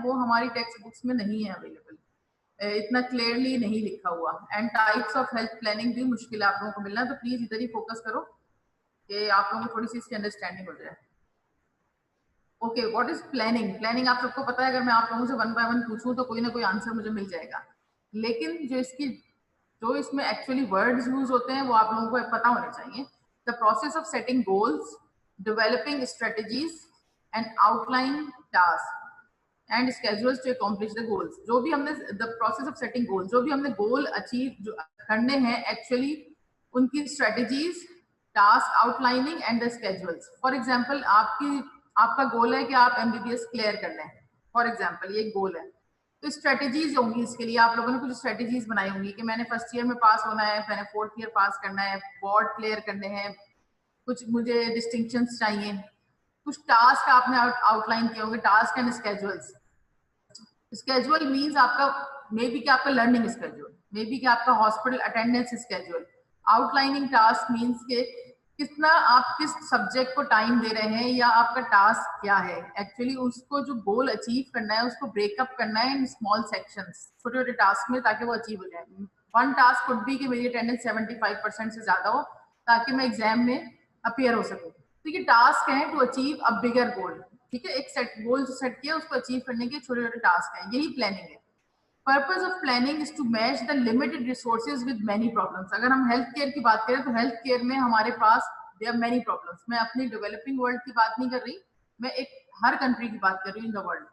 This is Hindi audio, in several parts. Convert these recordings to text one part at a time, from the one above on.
वो हमारी टेक्स्ट बुक्स में नहीं है अवेलेबल, इतना क्लियरली नहीं लिखा हुआ। And types of health planning भी मुश्किल है आप लोगों को मिलना, तो प्लीज इधर ही फोकस करो कि आप लोगों को थोड़ी सी इसकी अंडरस्टैंडिंग हो जाए। Okay, what is planning? Planning आप सबको पता है, अगर मैं आप लोगों से वन बाय वन पूछूं तो कोई ना कोई आंसर मुझे मिल जाएगा, लेकिन जो इसमें एक्चुअली वर्ड्स यूज होते हैं वो आप लोगों को पता होने चाहिए। The process of setting goals, developing strategies and outline task and schedules to accomplish the goals. जो भी हमने the process of setting goals, जो भी हमने गोल अचीव करने हैं एक्चुअली उनकी strategies, task outlining and the schedules. For example आपका गोल है कि आप एमबीबीएस क्लियर कर लें, फॉर एग्जांपल ये एक गोल है, तो स्ट्रेटजीज होंगी इसके लिए। आप लोगों ने कुछ स्ट्रेटजीज बनाई होंगी कि मैंने फर्स्ट ईयर में पास होना है, मैंने फोर्थ ईयर पास करना है, बोर्ड क्लियर करने हैं, कुछ मुझे डिस्टिंक्शंस चाहिए, कुछ टास्क आपने आउटलाइन किए होंगे, task and schedules. Schedule means आपका मे बी कि आपका लर्निंग स्केड्यूल, मे बी कि आपका hospital attendance schedule. Outlining task means के कितना आप किस सब्जेक्ट को टाइम दे रहे हैं या आपका टास्क क्या है, एक्चुअली उसको जो गोल अचीव करना है उसको ब्रेकअप करना है इन स्मॉल सेक्शंस, छोटे छोटे टास्क में, ताकि वो अचीव हो जाए। वन टास्क कुड बी कि मेरी अटेंडेंस 75% से ज्यादा हो ताकि मैं एग्जाम में अपीयर हो सकूं। तो ये टास्क है टू अचीव अ बिगर गोल, ठीक है। एक सेट गोल जो सेट किया उसको अचीव करने के छोटे छोटे टास्क हैं, यही प्लानिंग है। Purpose of planning is to match the limited resources with many problems. अगर हम हेल्थ केयर की बात करें तो हेल्थ केयर में हमारे पास देयर मेनी प्रॉब्लम्स। मैं अपनी डेवलपिंग वर्ल्ड की बात नहीं कर रही, मैं एक हर कंट्री की बात कर रही हूँ इन द वर्ल्ड।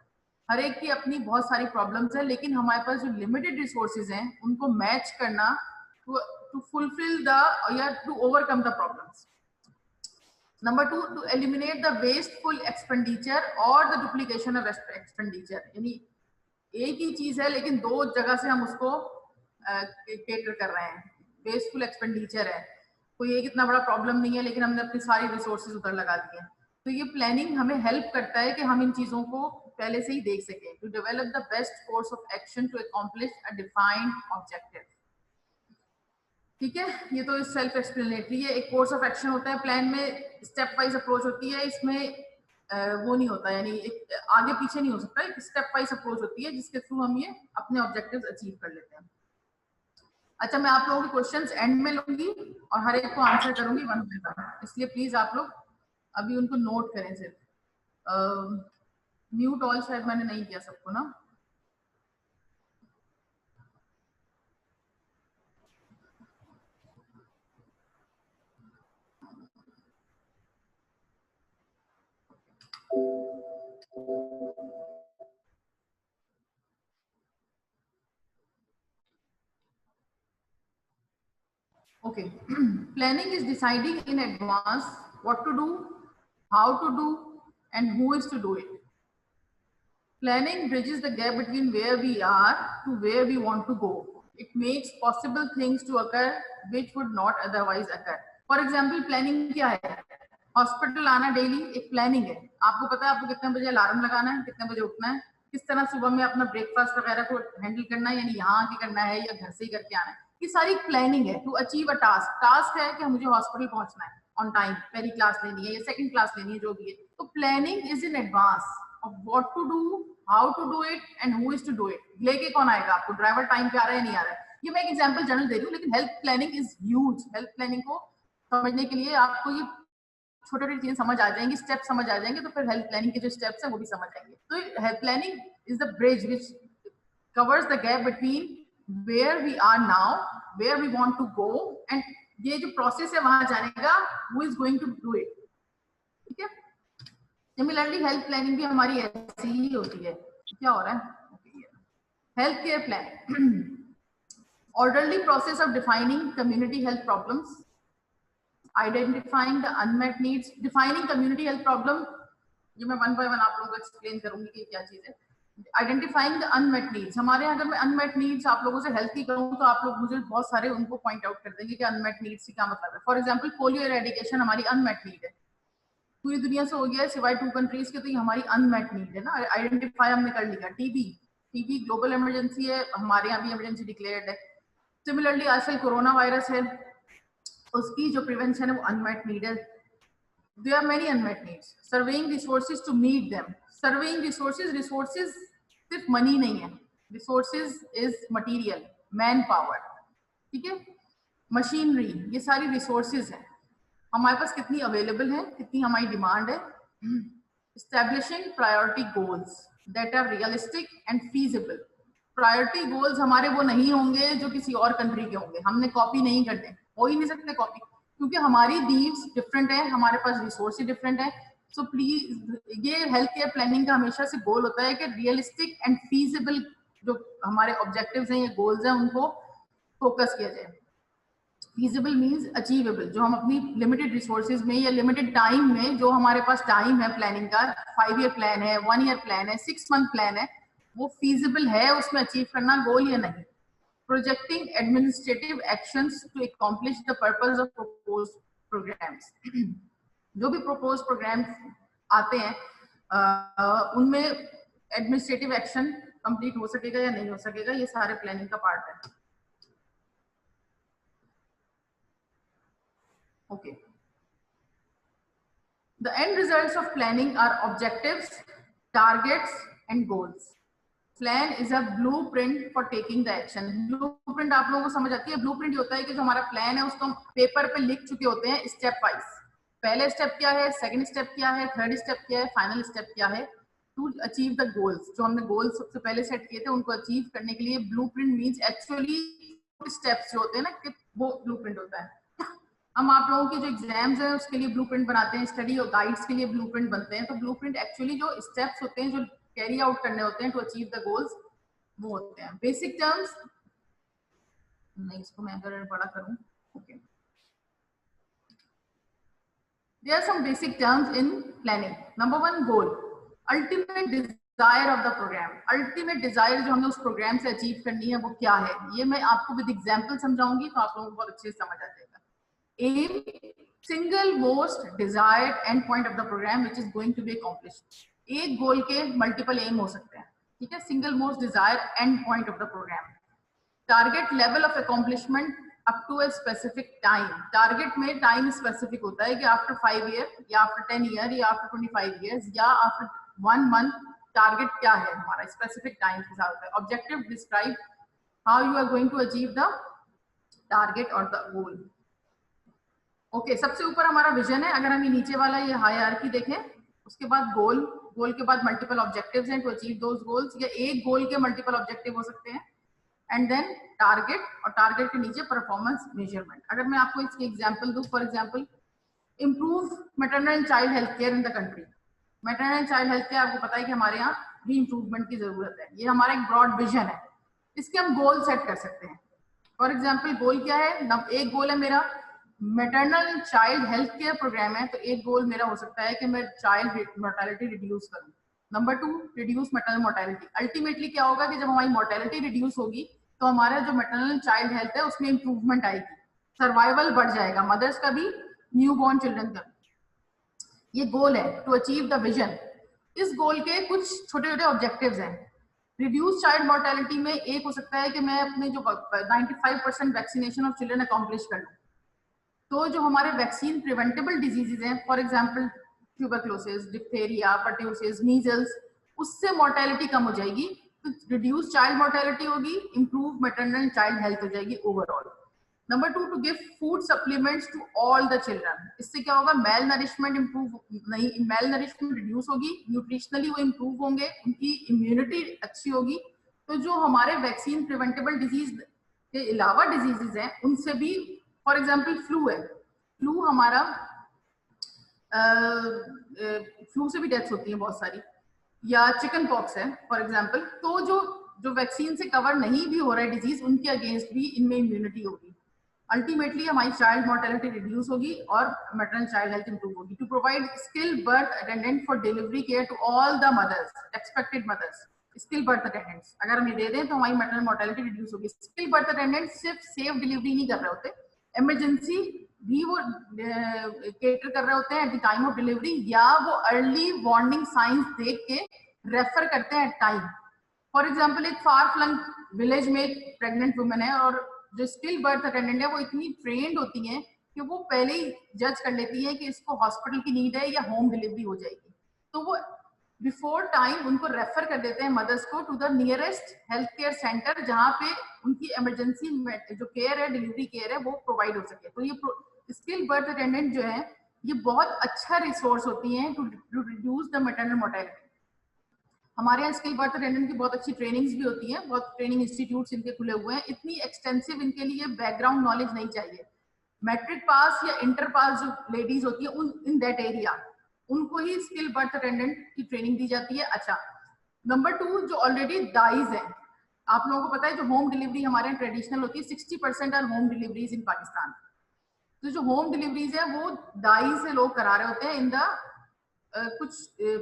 हर एक की अपनी बहुत सारी प्रॉब्लम्स है, लेकिन हमारे पास जो लिमिटेड रिसोर्सेज हैं उनको मैच करना टू फुलफिल द या to overcome the problems. Number 2, to eliminate the wasteful expenditure or the duplication of expenditure। यानी एक ही चीज है लेकिन दो जगह से हम उसको केटर कर रहे हैं। वेस्टफुल एक्सपेंडिचर है, कोई एक इतना बड़ा प्रॉब्लम नहीं है लेकिन हमने अपनी सारी रिसोर्सेज उधर लगा दिए। तो ये प्लानिंग हमें हेल्प करता है कि हम इन चीजों को पहले से ही देख सकें। To develop the best course of action to accomplish a defined objective, ठीक है। ये तो सेल्फ एक्सप्लेनेटरी है। एक कोर्स ऑफ एक्शन होता है, प्लान में स्टेप वाइज अप्रोच होती है, इसमें वो नहीं होता, यानी एक आगे पीछे नहीं हो सकता, एक स्टेप वाइज अप्रोच होती है जिसके थ्रू हम ये अपने ऑब्जेक्टिव्स अचीव कर लेते हैं। अच्छा, मैं आप लोगों के क्वेश्चंस एंड में लूंगी और हर एक को आंसर करूंगी वन बाय वन, इसलिए प्लीज आप लोग अभी उनको नोट करें। सिर्फ म्यूट ऑल शायद मैंने नहीं किया सबको ना। Okay, planning is deciding in advance what to do, how to do, and who is to do it. Planning bridges the gap between where we are to where we want to go. It makes possible things to occur which would not otherwise occur. For example, planning क्या है? हॉस्पिटल आना डेली एक प्लानिंग है। आपको पता है आपको कितने बजे अलार्म लगाना है, कितने बजे उठना है, किस तरह सुबह में अपना ब्रेकफास्ट वगैरह को हैंडल करना है, यानी यहाँ आके करना है या घर से ही करके आना है। ये सारी प्लानिंग है to achieve a task. Task है कि मुझे हॉस्पिटल पहुंचना है ऑन टाइम, पहली क्लास लेनी है या सेकंड क्लास लेनी है, जो भी है। तो planning is in advance of what to do, how to do it and who is to do it. लेके कौन आएगा आपको, ड्राइवर टाइम पे आ रहा है नहीं आ रहा है। ये मैं एक एग्जांपल जनरल दे रही हूँ, लेकिन health planning is huge. Health planning को समझने के लिए आपको ये छोटे छोटे चीजें समझ आ जाएंगी, स्टेप समझ आ जाएंगे, तो फिर हेल्थ प्लानिंग के जो स्टेप्स हैं वो भी समझ आएंगे। तो health planning is the bridge which covers the gap between where we are now, where we want to go, and ये जो प्रोसेस है वहां जाने का, who is going to do it, ठीक है। सिमिलरली हेल्थ प्लानिंग भी हमारी ऐसी ही होती है। क्या हो रहा है? Health care plan, orderly process of defining community health problems, identifying the unmet needs, defining community health problem, ये मैं वन बाय वन आप लोगों को एक्सप्लेन करूंगी कि क्या चीज है। आइडेंटिफाइंग द अनमेट नीड्स, हमारे यहाँ अगर मैं अनमेट नीड्स आप लोगों से हेल्थ की करूँ तो आप लोग मुझे बहुत सारे उनको पॉइंट आउट कर देंगे कि अनमेट नीड्स की क्या मतलब है। फॉर एग्जांपल पोलियो एरेडिकेशन हमारी अनमेट नीड है, पूरी दुनिया से हो गया है सिवाय 2 कंट्रीज के, तो ये हमारी अनमेट नीड है ना, आइडेंटिफाई हमने कर लिया। टीबी ग्लोबल इमरजेंसी है, हमारे यहाँ भी इमरजेंसी डिक्लेयर्ड है। सिमिलरली आजकल कोरोना वायरस है, उसकी जो प्रिवेंशन है वो अनमेट नीड है। There are many unmet needs. Surveying resources to meet them. Surveying resources सिर्फ मनी नहीं है, resources is material, man power, ठीक है, मशीनरी, ये सारी रिसोर्सेज हैं, हमारे पास कितनी अवेलेबल है, कितनी हमारी डिमांड है। Establishing priority goals that are realistic and feasible. Priority goals हमारे वो नहीं होंगे जो किसी और कंट्री के होंगे, हमने कॉपी नहीं करने, हो ही नहीं सकते कॉपी, क्योंकि हमारी नीड्स डिफरेंट है, हमारे पास रिसोर्सेज डिफरेंट है। सो प्लीज ये हेल्थ केयर प्लानिंग का हमेशा से गोल होता है कि रियलिस्टिक एंड फीजिबल जो हमारे ऑब्जेक्टिव्स हैं या गोल्स हैं उनको फोकस किया जाए। फीजिबल मीन्स अचीवेबल, जो हम अपनी लिमिटेड रिसोर्सेज में या लिमिटेड टाइम में, जो हमारे पास टाइम है प्लानिंग का, 5 ईयर प्लान है, 1 ईयर प्लान है, 6 मंथ प्लान है, वो फीजिबल है उसमें अचीव करना गोल या नहीं। Projecting administrative actions to accomplish the purpose of proposed programmes. जो भी प्रपोज प्रोग्राम आते हैं उनमें एडमिनिस्ट्रेटिव एक्शन कंप्लीट हो सकेगा या नहीं हो सकेगा, ये सारे प्लानिंग का पार्ट है। Okay. The end results of planning are objectives, targets, and goals. Plan is a blueprint for taking the action. Blueprint आप लोगों को समझ आती है? Blueprint ये होता है कि जो हमारा प्लान है उसको हम पेपर पे लिख चुके होते हैं स्टेप वाइज, पहले स्टेप क्या है, सेकंड स्टेप क्या है, थर्ड स्टेप क्या है, फाइनल स्टेप क्या है, टू अचीव द गोल्स। जो हमने गोल्स सबसे पहले सेट किए थे उनको अचीव करने के लिए ब्लूप्रिंट मींस एक्चुअली स्टेप्स जो होते हैं ना, कि वो ब्लूप्रिंट होता है। हम आप लोगों के जो एग्जाम्स हैं उसके लिए ब्लूप्रिंट बनाते हैं, स्टडी और गाइड्स के लिए ब्लूप्रिंट बनते हैं, तो ब्लूप्रिंट एक्चुअली जो स्टेप्स होते हैं जो कैरी आउट करने होते हैं टू अचीव द गोल्स, वो होते हैं। बेसिक टर्म्स, इसको मैं अगर बड़ा करूं, okay, there are some basic terms in planning. Number 1, goal, ultimate desire of the programme. Ultimate desire जो हमें उस प्रोग्राम से अचीव करनी है वो क्या है, ये मैं आपको विद एग्जांपल समझाऊंगी तो आप लोगों को बहुत अच्छे से समझ आ जाएगा। Aim, single most desired end point of the program which is going to be accomplished. एक गोल के मल्टीपल एम हो सकते हैं, ठीक है, single most desire end point of the programme. Target level of accomplishment up to a specific time. Target में टाइम स्पेसिफिक होता है कि आफ्टर 5 ईयर या आफ्टर 10 ईयर या आफ्टर 25 ईयर्स या आफ्टर 1 मंथ, टारगेट क्या है हमारा, स्पेसिफिक टाइम के साथ होता है। Objective describe how you are going to achieve the target और द गोल। ओके, सबसे ऊपर हमारा विजन है, अगर हम ये नीचे वाला ये हायरार्की देखें, उसके बाद गोल, गोल के बाद मल्टीपल ऑब्जेक्टिव्स हैं टू अचीव दोस गोल्स, या एक गोल के मल्टीपल ऑब्जेक्टिव हो सकते हैं, एंड देन टारगेट, और टारगेट के नीचे परफॉर्मेंस मेजरमेंट। अगर मैं आपको इसकी एग्जांपल दूं, for example improve maternal and child health care in the country. Maternal and child health care आपको पता है कि हमारे यहाँ भी इंप्रूवमेंट की जरूरत है, ये हमारा एक ब्रॉड विजन है, इसके हम गोल सेट कर सकते हैं। फॉर एग्जाम्पल गोल क्या है, एक गोल है मेरा maternal child health care programme है, तो एक गोल मेरा हो सकता है कि मैं चाइल्ड मोर्टेलिटी रिड्यूस करूं। Number 2, reduce maternal mortality. Ultimately क्या होगा कि जब हमारी मोर्टेलिटी रिड्यूस होगी तो हमारा जो मैटरनल चाइल्ड हेल्थ है उसमें इंप्रूवमेंट आएगी, सर्वाइवल बढ़ जाएगा, मदर्स का भी, न्यू बॉर्न चिल्ड्रन का भी। ये गोल है टू अचीव द विजन। इस गोल के कुछ छोटे छोटे ऑब्जेक्टिव्स हैं। रिड्यूस चाइल्ड मोर्टेलिटी में एक हो सकता है कि मैं अपने जो 95% वैक्सीनेशन ऑफ चिल्ड्रन अकॉम्प्लिश कर लूं। तो जो हमारे वैक्सीन प्रिवेंटेबल डिजीजेज हैं, for example tuberculosis, diphtheria, pertussis, measles, उससे मोर्टेलिटी कम हो जाएगी, तो रिड्यूस चाइल्ड मोर्टेलिटी होगी, इंप्रूव मैटरनल चाइल्ड हेल्थ हो जाएगी overall. Number 2, to give food supplements to all the children. इससे क्या होगा, मेल नरिशमेंट इंप्रूव नहीं, मेल नरिशमेंट रिड्यूस होगी, न्यूट्रिशनली वो इंप्रूव होंगे, उनकी इम्यूनिटी अच्छी होगी। तो जो हमारे वैक्सीन प्रिवेंटेबल डिजीज के अलावा डिजीजेज हैं उनसे भी, फॉर एग्जाम्पल फ्लू है, फ्लू हमारा फ्लू से भी डेथ्स होती है बहुत सारी, या चिकन पॉक्स है फॉर एग्जाम्पल, तो जो वैक्सीन से कवर नहीं भी हो रहा है डिजीज, उनके अगेंस्ट भी इनमें इम्यूनिटी होगी। अल्टीमेटली हमारी चाइल्ड मोर्टेलिटी रिड्यूस होगी और मैटरनल चाइल्ड हेल्थ इंप्रूव होगी। To provide skill birth attendant for delivery care to all the mothers, expected mothers, skill birth attendants अगर हम ये दे दें तो हमारी मैटरनल मोर्टेलिटी रिड्यूस होगी। स्किल बर्थ अटेंडेंट सिर्फ सेफ डिलीवरी नहीं कर रहे होते, इमरजेंसी भी वो केटर कर रहे होते हैं eight the time of delivery, या वो अर्ली वार्निंग साइंस देख के रेफर करते हैं टाइम। फॉर एग्जांपल एक फार फ्लंग विलेज में एक प्रेग्नेंट वुमेन है, और जो स्किल बर्थ अटेंडेंट है वो इतनी ट्रेंड होती हैं कि वो पहले ही जज कर लेती है कि इसको हॉस्पिटल की नीड है या होम डिलीवरी हो जाएगी, तो वो बिफोर टाइम उनको रेफर कर देते हैं मदर्स को to the nearest health care centre, जहाँ पे उनकी इमरजेंसी जो केयर है, डिलीवरी केयर है, वो प्रोवाइड हो सके। तो ये स्किल बर्थ अटेंडेंट जो है ये बहुत अच्छा रिसोर्स होती हैं to reduce the maternal mortality. हमारे यहाँ स्किल बर्थ अटेंडेंट की बहुत अच्छी ट्रेनिंग्स भी होती हैं, बहुत ट्रेनिंग इंस्टीट्यूट्स इनके खुले हुए हैं। इतनी एक्सटेंसिव इनके लिए बैकग्राउंड नॉलेज नहीं चाहिए। मैट्रिक पास या इंटर पास जो लेडीज होती है उन इन दैट एरिया, उनको ही स्किल बर्थ अटेंडेंट की ट्रेनिंग दी जाती है। अच्छा, नंबर 2 जो ऑलरेडी दाइज है, आप लोगों को पता है जो होम डिलीवरी हमारे यहाँ ट्रेडिशनल होती है, 60% आर होम डिलीवरीज इन पाकिस्तान। तो जो होम डिलीवरीज है वो दाई से लोग करा रहे होते हैं इन द कुछ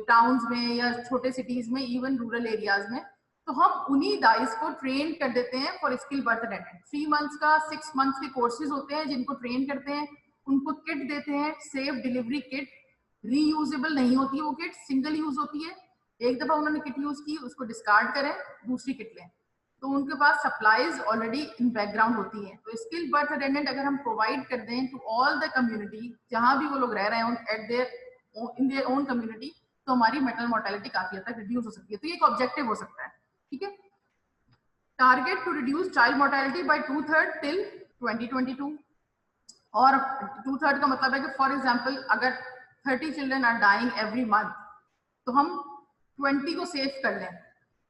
टाउन्स में या छोटे सिटीज में, इवन रूरल एरियाज में। तो हम उन्हीं दाइस को ट्रेन कर देते हैं for skill birth attendant. 3 months का 6 मंथ्स के कोर्सेज होते हैं जिनको ट्रेन करते हैं, उनको किट देते हैं, सेफ डिलीवरी किट, रीयूजेबल नहीं होती है वो किट, सिंगल यूज होती है। एक दफा उन्होंने किट यूज की, उसको डिस्कार्ड करें, दूसरी किट लें। तो उनके पास सप्लाईज ऑलरेडी इन बैकग्राउंड होती हैं। तो स्किल बर्थ अटेंडेंट अगर हम प्रोवाइड कर दें टू ऑल द कम्युनिटी, जहां भी वो लोग रह रहे हैं at their in their own community, तो हमारी मैटरनल मोर्टेलिटी काफी हद तक रिड्यूस हो सकती है। तो ये एक ऑब्जेक्टिव हो सकता है, ठीक है। Target to reduce child mortality by 2/3 till 2022। और 2/3 का मतलब है कि फॉर एग्जाम्पल अगर 30 children are dying every month, तो हम 20 को सेव कर लें।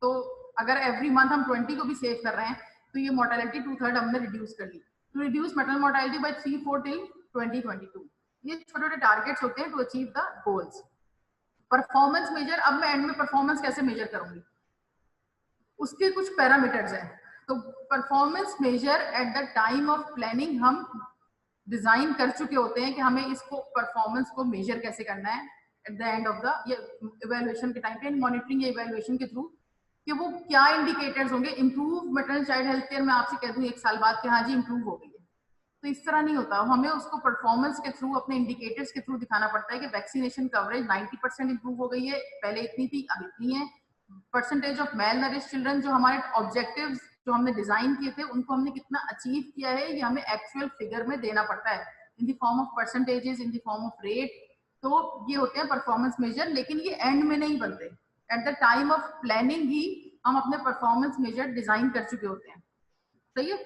तो अगर एवरी मंथ हम 20 को भी सेव कर रहे हैं तो ये मोर्टेलिटी 2/3 हमने रिड्यूस कर ली। To reduce maternal mortality by 3/4 till 2022। ये छोटे छोटे टारगेट्स होते हैं to achieve the goals. Performance measure, अब मैं एंड में परफॉर्मेंस कैसे मेजर करूंगी, उसके कुछ पैरामीटर्स हैं। तो performance measure at the time of planning हम डिजाइन कर चुके होते हैं कि हमें इसको परफॉर्मेंस को मेजर कैसे करना है at the end of the evaluation के टाइम पे, मॉनिटरिंग या इवैल्यूएशन के थ्रू, कि वो क्या इंडिकेटर्स होंगे। Improve maternal child health care, मैं आपसे कह दूं 1 साल बाद कि हाँ जी इंप्रूव हो गई है, तो इस तरह नहीं होता। हमें उसको परफॉर्मेंस के थ्रू, अपने इंडिकेटर्स के थ्रू दिखाना पड़ता है कि वैक्सीनेशन कवरेज 90% इंप्रूव हो गई है, पहले इतनी थी अब इतनी है। Percentage of male nourish children, जो हमारे ऑब्जेक्टिव्स जो हमने डिजाइन किए थे उनको हमने कितना अचीव किया है, ये हमें एक्चुअल फिगर में देना पड़ता है in the form of percentages, in the form of rate. तो ये होते हैं परफॉर्मेंस मेजर, लेकिन ये एंड में नहीं बनते। At the time of planning ही हम अपने परफॉर्मेंस मेजर डिजाइन कर चुके होते हैं। सही है।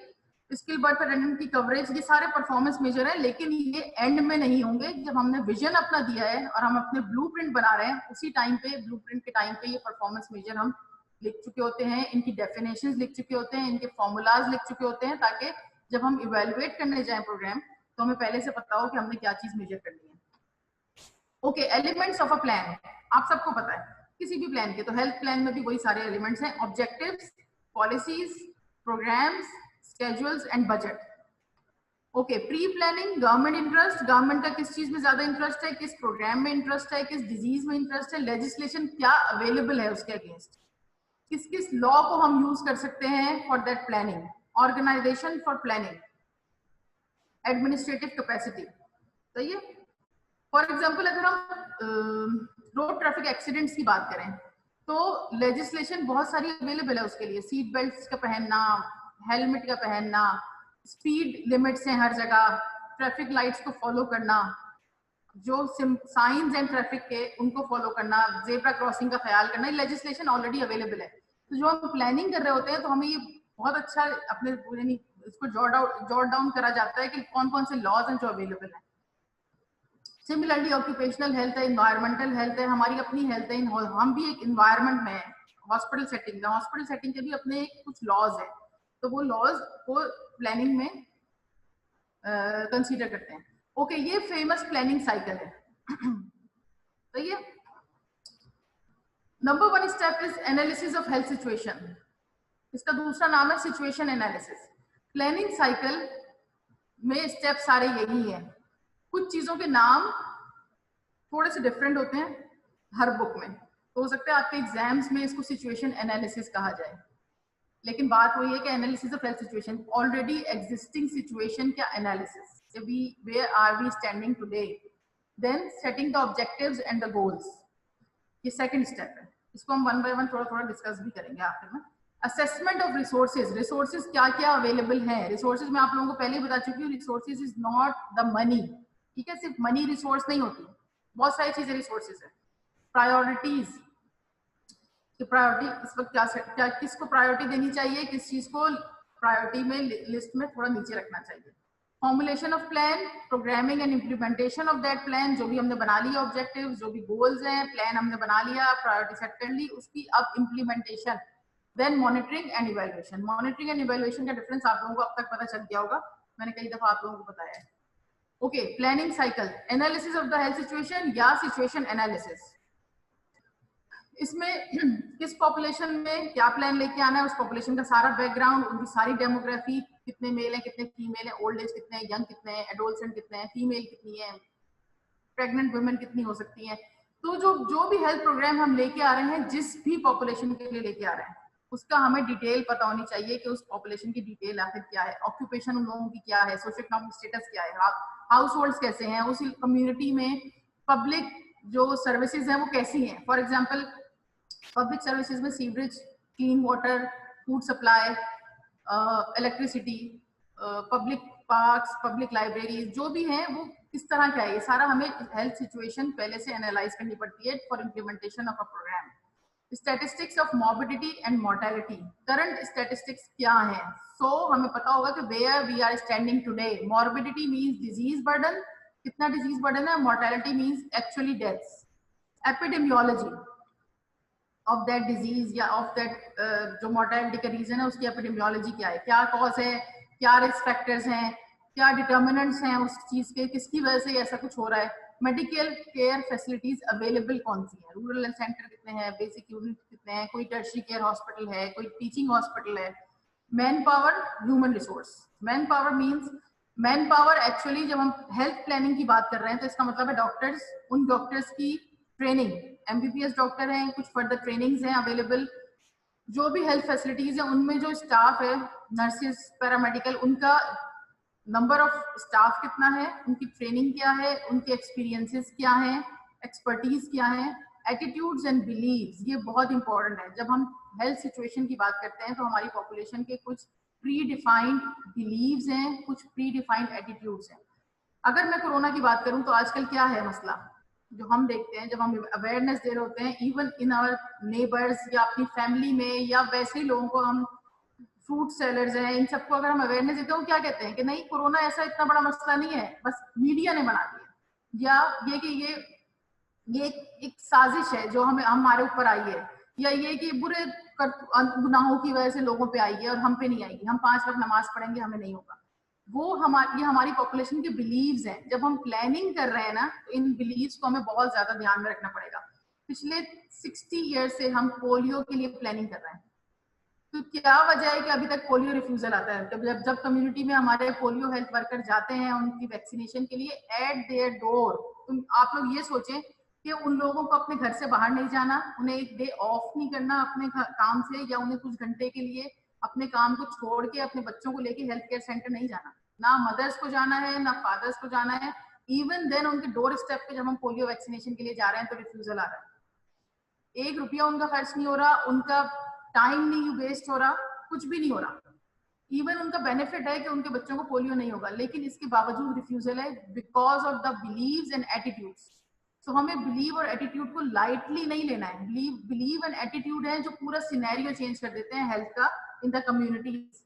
स्किल बर्थ अटेंडेंट की कवरेज, ये सारे परफॉर्मेंस मेजर है, लेकिन ये एंड में नहीं होंगे। जब हमने विजन अपना दिया है और हम अपने ब्लूप्रिंट बना रहे हैं, उसी टाइम पे, ब्लूप्रिंट के टाइम पे ये परफॉर्मेंस मेजर हम लिख चुके होते हैं, इनकी डेफिनेशंस लिख चुके होते हैं, इनके फॉर्मूलाज लिख चुके होते हैं, ताकि जब हम इवेलुएट करने जाएं प्रोग्राम तो हमें पहले से पता हो कि हमने क्या चीज मेजर करनी है। Okay, elements of a plan आप सबको पता है किसी भी प्लान के, तो हेल्थ प्लान में भी वही सारे एलिमेंट्स हैं, objectives, policies, programmes, schedules and budget। Okay, pre planning, government interest, government का किस चीज में ज्यादा इंटरेस्ट है, किस प्रोग्राम में इंटरेस्ट है, किस डिजीज में इंटरेस्ट है, लेजिस्लेशन क्या अवेलेबल है उसके अगेंस्ट, किस किस लॉ को हम यूज कर सकते हैं for that planning, organisation for planning, administrative capacity. सही है। फॉर एग्जाम्पल अगर हम रोड ट्रैफिक एक्सीडेंट्स की बात करें तो लेजिस्लेशन बहुत सारी अवेलेबल है उसके लिए, सीट बेल्ट का पहनना, हेलमेट का पहनना, स्पीड लिमिट्स हैं हर जगह, ट्रैफिक लाइट्स को फॉलो करना, जो साइंस एंड ट्रैफिक के उनको फॉलो करना, जेब्रा क्रॉसिंग का ख्याल करना, ये लेजिस्लेशन ऑलरेडी अवेलेबल है। तो जो हम प्लानिंग कर रहे होते हैं तो हमें ये बहुत अच्छा अपने यानी इसको जॉट डाउन करा जाता है कि कौन कौन से लॉज हैं जो अवेलेबल है। सिमिलरली ऑक्यूपेशनल हेल्थ है, इन्वायरमेंटल हेल्थ है, हमारी अपनी हेल्थ है, हम भी एक इन्वायरमेंट में है, हॉस्पिटल सेटिंग है, हॉस्पिटल सेटिंग के भी अपने कुछ लॉज है, तो वो लॉज को प्लानिंग में कंसीडर करते हैं। ओके, ये फेमस प्लानिंग साइकिल है। सही है। Number 1 step is analysis of health situation, इसका दूसरा नाम है सिचुएशन एनालिसिस। प्लानिंग साइकिल में स्टेप सारे यही हैं। कुछ चीजों के नाम थोड़े से डिफरेंट होते हैं हर बुक में, तो हो सकता है आपके एग्जाम्स में इसको सिचुएशन एनालिसिस कहा जाए, लेकिन बात वही है कि analysis of health situation, already existing situation का analysis, where are we standing today, then setting the objectives and the goals, ये सेकंड स्टेप है। इसको हम वन बाय वन थोड़ा थोड़ा डिस्कस भी करेंगे आखिर में। असेसमेंट ऑफ रिसोर्सेज, रिसोर्सेज क्या क्या अवेलेबल हैं। रिसोर्सेज मैं आप लोगों को पहले ही बता चुकी हूँ, resources is not the money, ठीक है, सिर्फ मनी रिसोर्स नहीं होती, बहुत सारी चीजें रिसोर्सेज है। प्रायोरिटीज, कि प्रायोरिटी इस वक्त क्या किसको प्रायोरिटी देनी चाहिए, किस चीज को प्रायोरिटी में लिस्ट में थोड़ा नीचे रखना चाहिए। Formulation of plan, programming and implementation of that plan, जो भी हमने बना लिया ऑब्जेक्टिव, जो भी गोल्स हैं, प्लान हमने बना लिया, प्रायोरिटी सेट कर ली, उसकी अब implementation, then monitoring and evaluation. Monitoring and evaluation का डिफरेंस आप लोगों को अब तक पता चल गया होगा, मैंने कई दफा आप लोगों को बताया है। Okay, planning cycle, analysis of the health situation या सिचुएशन एनालिसिस। इसमें किस पॉपुलेशन में क्या प्लान लेके आना है, उस पॉपुलेशन का सारा बैकग्राउंड, उनकी सारी डेमोग्राफी, कितने मेल हैं, कितने फीमेल हैं, ओल्ड एज कितने हैं, यंग कितने हैं, एडोलसेंट कितने हैं, फीमेल कितनी है, प्रेग्नेंट वुमेन कितनी हो सकती हैं। तो जो भी हेल्थ प्रोग्राम हम लेके आ रहे हैं, जिस भी पॉपुलेशन के लिए लेके आ रहे हैं, उसका हमें डिटेल पता होनी चाहिए कि उस पॉपुलेशन की डिटेल आखिर क्या है, ऑक्यूपेशन उन लोगों की क्या है, सोशो इकोनॉमिक स्टेटस क्या है, हाउस होल्ड कैसे हैं, उस कम्युनिटी में पब्लिक जो सर्विसेज हैं वो कैसी हैं। फॉर एग्जाम्पल पब्लिक सर्विसेज में sewerage, clean water, food supply, electricity, public parks, public libraries, जो भी हैं वो किस तरह का है, ये सारा हमें हेल्थ सिचुएशन पहले से एनालाइज करनी पड़ती है for implementation of a programme. Statistics of morbidity and mortality, current statistics क्या है, हमें पता होगा कि where we are standing today. Morbidity means disease burden, कितना डिजीज बर्डन है, mortality means actually deaths. Epidemiology of that disease या ऑफ दैट जो मोर्टेलिटी का रीजन है, उसकी एपिडेमियोलॉजी क्या है, क्या कॉज है, क्या रिस्क फैक्टर्स हैं, क्या डिटर्मिनेंट्स हैं उस चीज के, किसकी वजह से ऐसा कुछ हो रहा है। मेडिकल केयर फैसिलिटीज अवेलेबल कौन सी है, रूरल हेल्थ सेंटर कितने हैं, बेसिक यूनिट कितने हैं, कोई टर्शियरी केयर हॉस्पिटल है, कोई टीचिंग हॉस्पिटल है। Man power, human resource. Man power means, man power actually जब हम हेल्थ प्लानिंग की बात कर रहे हैं तो इसका मतलब है डॉक्टर्स, उन डॉक्टर्स की ट्रेनिंग, एमबीबीएस डॉक्टर हैं, कुछ फर्दर ट्रेनिंग्स हैं अवेलेबल, जो भी हेल्थ फैसिलिटीज है उनमें जो स्टाफ है, नर्सेज, पैरामेडिकल, उनका नंबर ऑफ स्टाफ कितना है, उनकी ट्रेनिंग क्या है, उनके एक्सपीरियंसेस क्या है, एक्सपर्टीज क्या है। एटीट्यूड्स एंड बिलीव्स, ये बहुत इंपॉर्टेंट है। जब हम हेल्थ सिचुएशन की बात करते हैं तो हमारी पॉपुलेशन के कुछ प्री डिफाइंड बिलीव्स हैं, कुछ प्री डिफाइंड एटीट्यूड्स हैं। अगर मैं कोरोना की बात करूं तो आजकल क्या है मसला जो हम देखते हैं, जब हम अवेयरनेस दे रहे होते हैं इवन इन आवर नेबर्स या अपनी फैमिली में, या वैसे ही लोगों को, हम फ्रूट सेलर्स हैं, इन सबको अगर हम अवेयरनेस देते हैं, क्या कहते हैं कि नहीं कोरोना ऐसा इतना बड़ा मसला नहीं है, बस मीडिया ने बना दिया, या ये कि ये एक साजिश है जो हमारे ऊपर आई है, या ये कि बुरे गुनाहों की वजह से लोगों पे आई है और हम पे नहीं आएगी, हम 5 वक्त नमाज पढ़ेंगे हमें नहीं होगा। वो ये हमारी पॉपुलेशन के बिलीव्स हैं। जब हम प्लानिंग कर रहे हैं ना, तो इन बिलीव्स को हमें बहुत ज्यादा ध्यान में रखना पड़ेगा। पिछले 60 ईयर से हम पोलियो के लिए प्लानिंग कर रहे हैं, तो क्या वजह है कि अभी तक पोलियो रिफ्यूजल आता है। जब कम्युनिटी में हमारे पोलियो हेल्थ वर्कर जाते हैं उनकी वैक्सीनेशन के लिए, एट देयर डोर, तो आप लोग ये सोचें कि उन लोगों को अपने घर से बाहर नहीं जाना, उन्हें एक डे ऑफ नहीं करना अपने काम से, या उन्हें कुछ घंटे के लिए अपने काम को छोड़ के अपने बच्चों को लेके हेल्थ केयर सेंटर नहीं जाना, ना मदर्स को जाना है ना फादर्स को जाना है। इवन देन उनके डोर स्टेप पे जब हम पोलियो वैक्सीनेशन के लिए जा रहे हैं तो रिफ्यूजल आ रहा है। 1 रुपया उनका खर्च नहीं हो रहा, उनका टाइम नहीं वेस्ट हो रहा, कुछ भी नहीं हो रहा। इवन उनका बेनिफिट है कि उनके बच्चों को पोलियो नहीं होगा, लेकिन इसके बावजूद रिफ्यूजल है because of the beliefs and attitudes. So हमें बिलीव और एटीट्यूड को लाइटली नहीं लेना है। बिलीव एंड एटीट्यूड है जो पूरा सिनेरियो चेंज कर देते हैं हेल्थ का in the communities.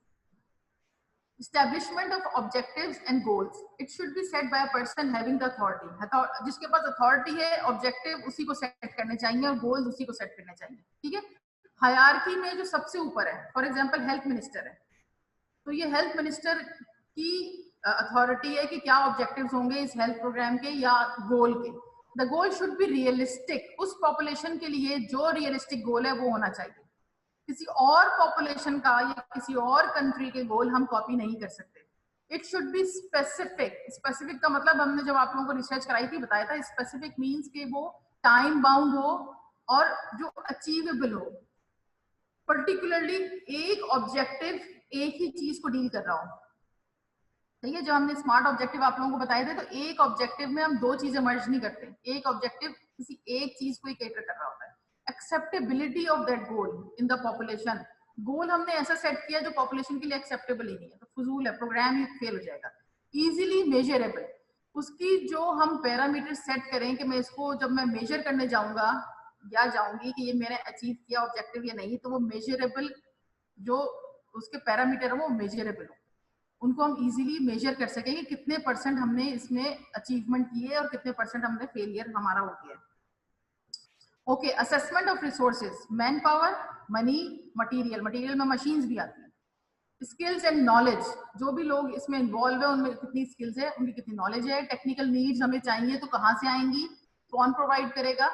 Establishment of objectives and goals. It should be set by a person having the authority. जिसके पास अथॉरिटी है, ऑब्जेक्टिव उसी को सेट करने चाहिए और गोल्स उसी को सेट करने चाहिए, ठीक है। हायरार्की में जो सबसे ऊपर है, फॉर एग्जांपल हेल्थ मिनिस्टर है, तो ये हेल्थ मिनिस्टर की अथॉरिटी है कि क्या ऑब्जेक्टिव्स होंगे इस हेल्थ प्रोग्राम के या गोल के। The goal should be realistic, उस पॉपुलेशन के लिए जो रियलिस्टिक गोल है वो होना चाहिए। किसी और पॉपुलेशन का या किसी और कंट्री के गोल हम कॉपी नहीं कर सकते। It should be specific. Specific का मतलब हमने जब आप लोगों को रिसर्च कराई थी बताया था, स्पेसिफिक मींस कि वो टाइम बाउंड हो और जो अचीवेबल हो। पर्टिकुलरली एक ऑब्जेक्टिव एक ही चीज को डील कर रहा हो, ठीक है। जब हमने स्मार्ट ऑब्जेक्टिव आप लोगों को बताए थे तो एक ऑब्जेक्टिव में हम 2 चीजें मर्ज नहीं करते, एक ऑब्जेक्टिव किसी एक चीज को ही कैटर कर रहा होता है। Acceptability of that goal in the population. Goal हमने ऐसा सेट किया जो पॉपुलेशन के लिए एक्सेप्टेबल ही नहीं है तो फजूल है, प्रोग्राम ही फेल हो जाएगा। इजीली मेजरेबल, उसकी जो हम पैरामीटर सेट करें कि मैं इसको जब मैं मेजर करने जाऊंगा या जाऊंगी कि ये मैंने अचीव किया ऑब्जेक्टिव या नहीं, तो वो मेजरेबल जो उसके पैरामीटर है वो मेजरेबल हो, उनको हम इजीली मेजर कर सकेंगे कितने परसेंट हमने इसमें अचीवमेंट किए और कितने परसेंट हमने फेलियर हमारा हो गया। Okay, assessment of resources, man power, money, material, material में मशीन्स भी आती है, स्किल्स एंड नॉलेज, जो भी लोग इसमें इन्वॉल्व है उनमें कितनी स्किल्स है, उनकी कितनी नॉलेज है, टेक्निकल नीड्स हमें चाहिए तो कहाँ से आएंगी, कौन प्रोवाइड करेगा,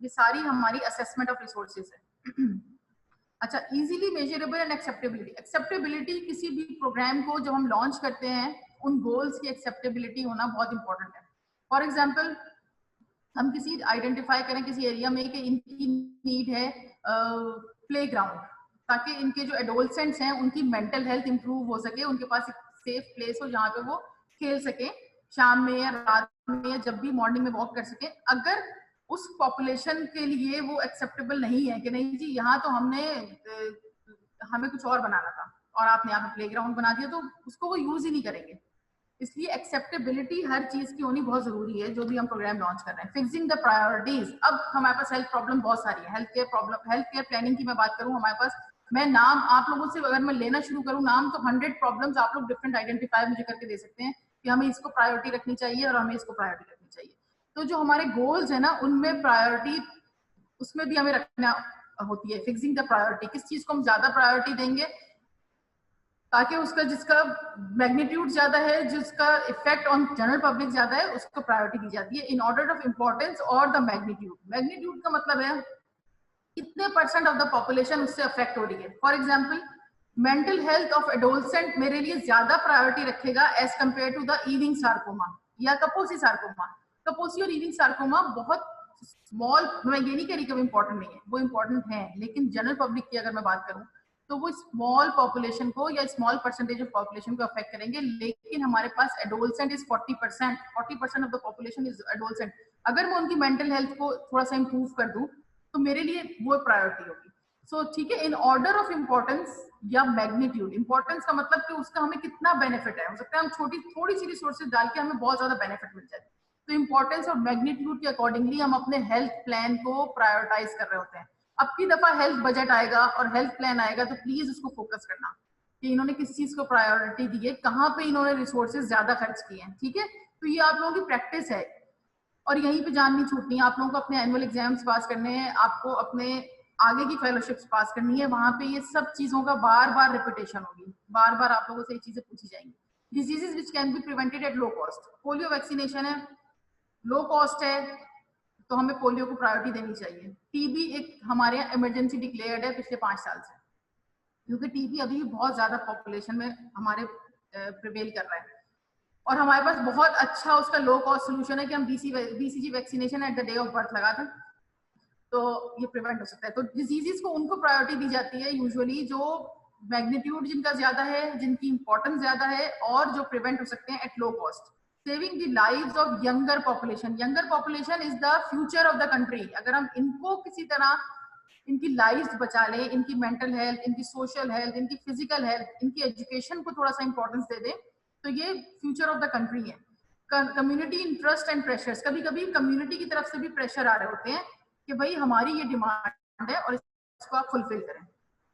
ये सारी हमारी असेसमेंट ऑफ रिसोर्सेज है। अच्छा, easily measurable and acceptability, acceptability किसी भी प्रोग्राम को जब हम लॉन्च करते हैं उन गोल्स की एक्सेप्टेबिलिटी होना बहुत इंपॉर्टेंट है। फॉर एग्जाम्पल हम किसी आइडेंटिफाई करें किसी एरिया में कि इनकी नीड है प्ले ग्राउंड, ताकि इनके जो एडोलसेंट्स हैं उनकी मेंटल हेल्थ इंप्रूव हो सके, उनके पास एक सेफ प्लेस हो जहाँ पे वो खेल सके शाम में या रात में या जब भी मॉर्निंग में वॉक कर सके। अगर उस पॉपुलेशन के लिए वो एक्सेप्टेबल नहीं है कि नहीं जी यहाँ तो हमें कुछ और बनाना था और आपने यहाँ पे प्ले ग्राउंड बना दिया, तो उसको वो यूज ही नहीं करेंगे। इसलिए एक्सेप्टेबिलिटी हर चीज की होनी बहुत जरूरी है जो भी हम प्रोग्राम लॉन्च कर रहे हैं। फिक्सिंग द प्रायोरिटीज, अब हमारे पास हेल्थ प्रॉब्लम बहुत सारी है, health care problem, health care planning की मैं बात करूं, हमारे पास, मैं नाम आप लोगों से अगर मैं लेना शुरू करूं नाम, तो 100 प्रॉब्लम्स आप लोग डिफरेंट आइडेंटिफाई मुझे करके दे सकते हैं कि हमें इसको प्रायोरिटी रखनी चाहिए और हमें इसको प्रायोरिटी रखनी चाहिए। तो जो हमारे गोल्स है ना उनमें प्रायोरिटी उसमें भी हमें रखना होती है। फिक्सिंग द प्रायोरिटी, किस चीज को हम ज्यादा प्रायोरिटी देंगे ताकि उसका जिसका मैग्नीट्यूड ज्यादा है, जिसका इफेक्ट ऑन जनरल पब्लिक ज्यादा है, उसको प्रायोरिटी दी जाती है इन ऑर्डर ऑफ इंपॉर्टेंस और द मैग्नीट्यूड। मैग्नीट्यूड का मतलब है कितने परसेंट ऑफ द पॉपुलेशन उससे अफेक्ट हो रही है। For example mental health of adolescent मेरे लिए ज्यादा प्रायोरिटी रखेगा as compared to the Ewing sarcoma या कपोसी सार्कोमा। कपोसी और ईविंग सार्कोमा बहुत स्मॉल, मैं ये नहीं कह रही कि वो इंपॉर्टेंट नहीं है, वो इंपॉर्टेंट है, लेकिन जनरल पब्लिक की अगर मैं बात करूं तो वो स्मॉल पॉपुलेशन को या स्मॉल परसेंटेज ऑफ पॉपुलेशन को अफेक्ट करेंगे। लेकिन हमारे पास adolescent is 40%, 40% of the population is adolescent. अगर मैं उनकी मेंटल हेल्थ को थोड़ा सा इंप्रूव कर दूं तो मेरे लिए वो प्रायोरिटी होगी। सो ठीक है, इन ऑर्डर ऑफ इंपॉर्टेंस या मैग्नीट्यूड। इंपॉर्टेंस का मतलब कि उसका हमें कितना बेनिफिट है, हो सकता है हम थोड़ी सी रिसोर्सेज डाल के हमें बहुत ज्यादा बेनिफिट मिल जाए। तो इंपॉर्टेंस और मैग्नीट्यूड के अकॉर्डिंगली हम अपने हेल्थ प्लान को प्रायोरिटाइज कर रहे होते हैं। अब की दफा हेल्थ बजट आएगा और हेल्थ प्लान आएगा तो प्लीज उसको फोकस करना कि इन्होंने किस चीज को प्रायोरिटी दी है, कहाँ पे इन्होंने रिसोर्सेज ज्यादा खर्च किए हैं। ठीक है, तो ये आप लोगों की प्रैक्टिस है और यहीं पे जान नहीं छूटनी है। आप लोगों को अपने एनुअल एग्जाम्स पास करने हैं, आपको अपने आगे की फेलोशिप्स पास करनी है, वहां पे ये सब चीजों का बार बार रिपीटेशन होगी, बार बार आप लोगों से ये चीजें पूछी जाएंगी। Diseases which can be prevented at low cost, polio vaccination है, लो कॉस्ट है, तो हमें पोलियो को प्रायोरिटी देनी चाहिए। टीबी एक हमारे यहाँ इमरजेंसी डिक्लेयर्ड है पिछले 5 साल से, क्योंकि टीबी अभी बहुत ज्यादा पॉपुलेशन में हमारे प्रिवेल कर रहा है और हमारे पास बहुत अच्छा उसका लो कॉस्ट सोल्यूशन है कि हम BCG vaccination at the day of birth लगा दें तो ये प्रिवेंट हो सकता है। तो डिजीजेस को उनको प्रायोरिटी दी जाती है यूजुअली जो मैग्नीट्यूड जिनका ज्यादा है, जिनकी इंपॉर्टेंस ज्यादा है और जो प्रिवेंट हो सकते हैं at low cost. Saving the lives of younger population, younger population is the future of the country. अगर हम इनको किसी तरह इनकी लाइव्स बचा लें, इनकी मेंटल हेल्थ, इनकी सोशल हेल्थ, इनकी फिजिकल हेल्थ, इनकी एजुकेशन को थोड़ा सा इंपॉर्टेंस दे दें तो ये फ्यूचर ऑफ द कंट्री है। कम्युनिटी इंटरेस्ट एंड प्रेशर्स, कभी कभी कम्युनिटी की तरफ से भी प्रेशर आ रहे होते हैं कि भाई हमारी ये डिमांड है और इसको आप फुलफिल करें।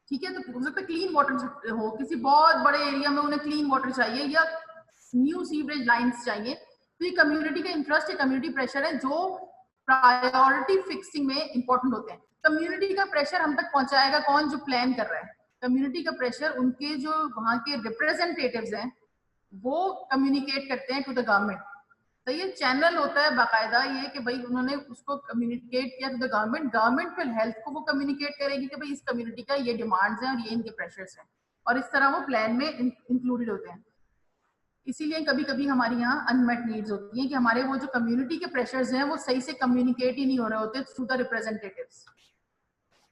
ठीक है, तो हो सकता है क्लीन वाटर हो, किसी बहुत बड़े एरिया में उन्हें क्लीन वाटर चाहिए या न्यू सीवरेज लाइंस चाहिए, तो ये कम्युनिटी का इंटरेस्ट है, कम्युनिटी प्रेशर है जो प्रायोरिटी फिक्सिंग में इंपॉर्टेंट होते हैं। कम्युनिटी का प्रेशर हम तक पहुंचाएगा कौन, जो प्लान कर रहा है। कम्युनिटी का प्रेशर उनके जो वहां के रिप्रेजेंटेटिव्स हैं वो कम्युनिकेट करते हैं टू द गवर्नमेंट। तो ये चैनल होता है बाकायदा ये कि भाई उन्होंने उसको कम्युनिकेट किया टू द गवर्नमेंट, गवर्नमेंट फिर हेल्थ को वो कम्युनिकेट करेगी कि भाई इस कम्युनिटी का ये डिमांड्स हैं और ये इनके प्रेशर्स हैं और इस तरह वो प्लान में इंक्लूडेड होते हैं। इसीलिए कभी कभी हमारे यहाँ अनमेट नीड्स होती हैं कि हमारे वो जो कम्युनिटी के प्रेशर्स हैं वो सही से कम्युनिकेट ही नहीं हो रहे होते through the representatives.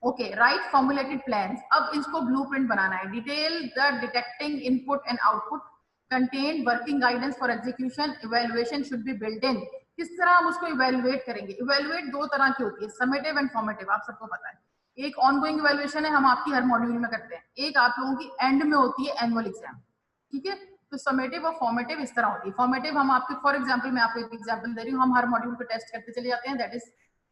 Okay, right formulated plans, अब इसको ब्लूप्रिंट बनाना है। Detail the detecting input and output, contain working guidance for execution, evaluation should be built in. किस तरह हम उसको इवैल्यूएट करेंगे? इवैल्यूएट दो तरह की होती है, समेटिव एंड फॉर्मेटिव, आप सबको पता है। एक ऑनगोइंग इवैल्यूएशन है, हम आपकी हर मॉड्यूल में करते हैं, एक आप लोगों की एंड में होती है एनुअल एग्जाम। ठीक है, तो समेटिव और फॉर्मेटिव इस तरह होती है। फॉर्मेटिव हम आपके, फॉर एग्जाम्पल मैं आपको एक एग्जाम्पल दे रही हूँ, हम हर मॉड्यूल को टेस्ट करते चले जाते हैं, दैट इज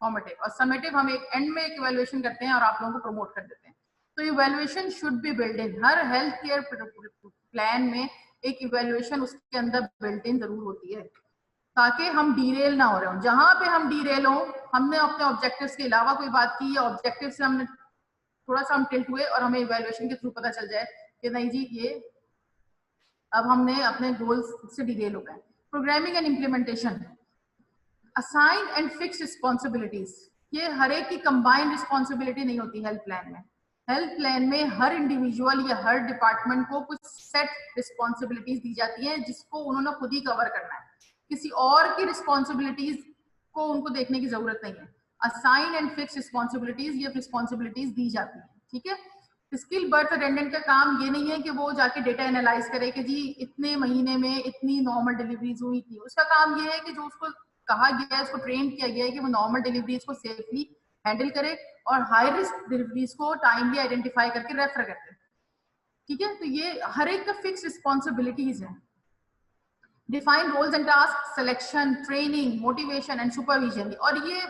फॉर्मेटिव, और समेटिव हम एक एंड में एक इवैल्यूएशन करते हैं और आप लोगों को प्रमोट कर देते हैं। तो evaluation should be build in, her health care plan में एक इवैल्यूएशन उसके अंदर बिल्ट इन जरूर होती है, ताकि हम डीरेल ना हो रहे हो। जहां पे हम डीरेल हो, हमने अपने ऑब्जेक्टिव्स के अलावा कोई बात की, या ऑब्जेक्टिव से हमने थोड़ा सा हम टिल्ट हुए और हमें इवैल्यूएशन के थ्रू पता चल जाए कि नहीं जी ये अब हमने अपने गोल्स से डिरेल हो गए। Programming and implementation, assign and fix responsibilities, ये हर एक की कंबाइंड रिस्पॉन्सिबिलिटी नहीं होती हेल्थ प्लान में। हेल्थ प्लान में हर इंडिविजुअल या हर डिपार्टमेंट को कुछ सेट रिस्पॉन्सिबिलिटीज दी जाती है जिसको उन्होंने खुद ही कवर करना है, किसी और की रिस्पॉन्सिबिलिटीज को उनको देखने की जरूरत नहीं है। असाइन एंड फिक्स रिस्पॉन्सिबिलिटीज, ये रिस्पॉन्सिबिलिटीज दी जाती है, ठीक है। स्किल बर्थ अटेंडेंट का काम ये नहीं है कि वो जाके डेटा एनालाइज करे कि जी इतने महीने में इतनी नॉर्मल डिलीवरीज हुई थी। उसका काम ये है कि जो उसको कहा गया है, उसको ट्रेन किया गया है कि वो नॉर्मल डिलीवरीज को सेफली हैंडल करे और हाई रिस्क डिलीवरीज को टाइमली आइडेंटिफाई करके रेफर करते, ठीक है। तो ये हर एक का फिक्स रिस्पॉन्सिबिलिटीज है। Define roles and task, selection, training, motivation and supervision, और ये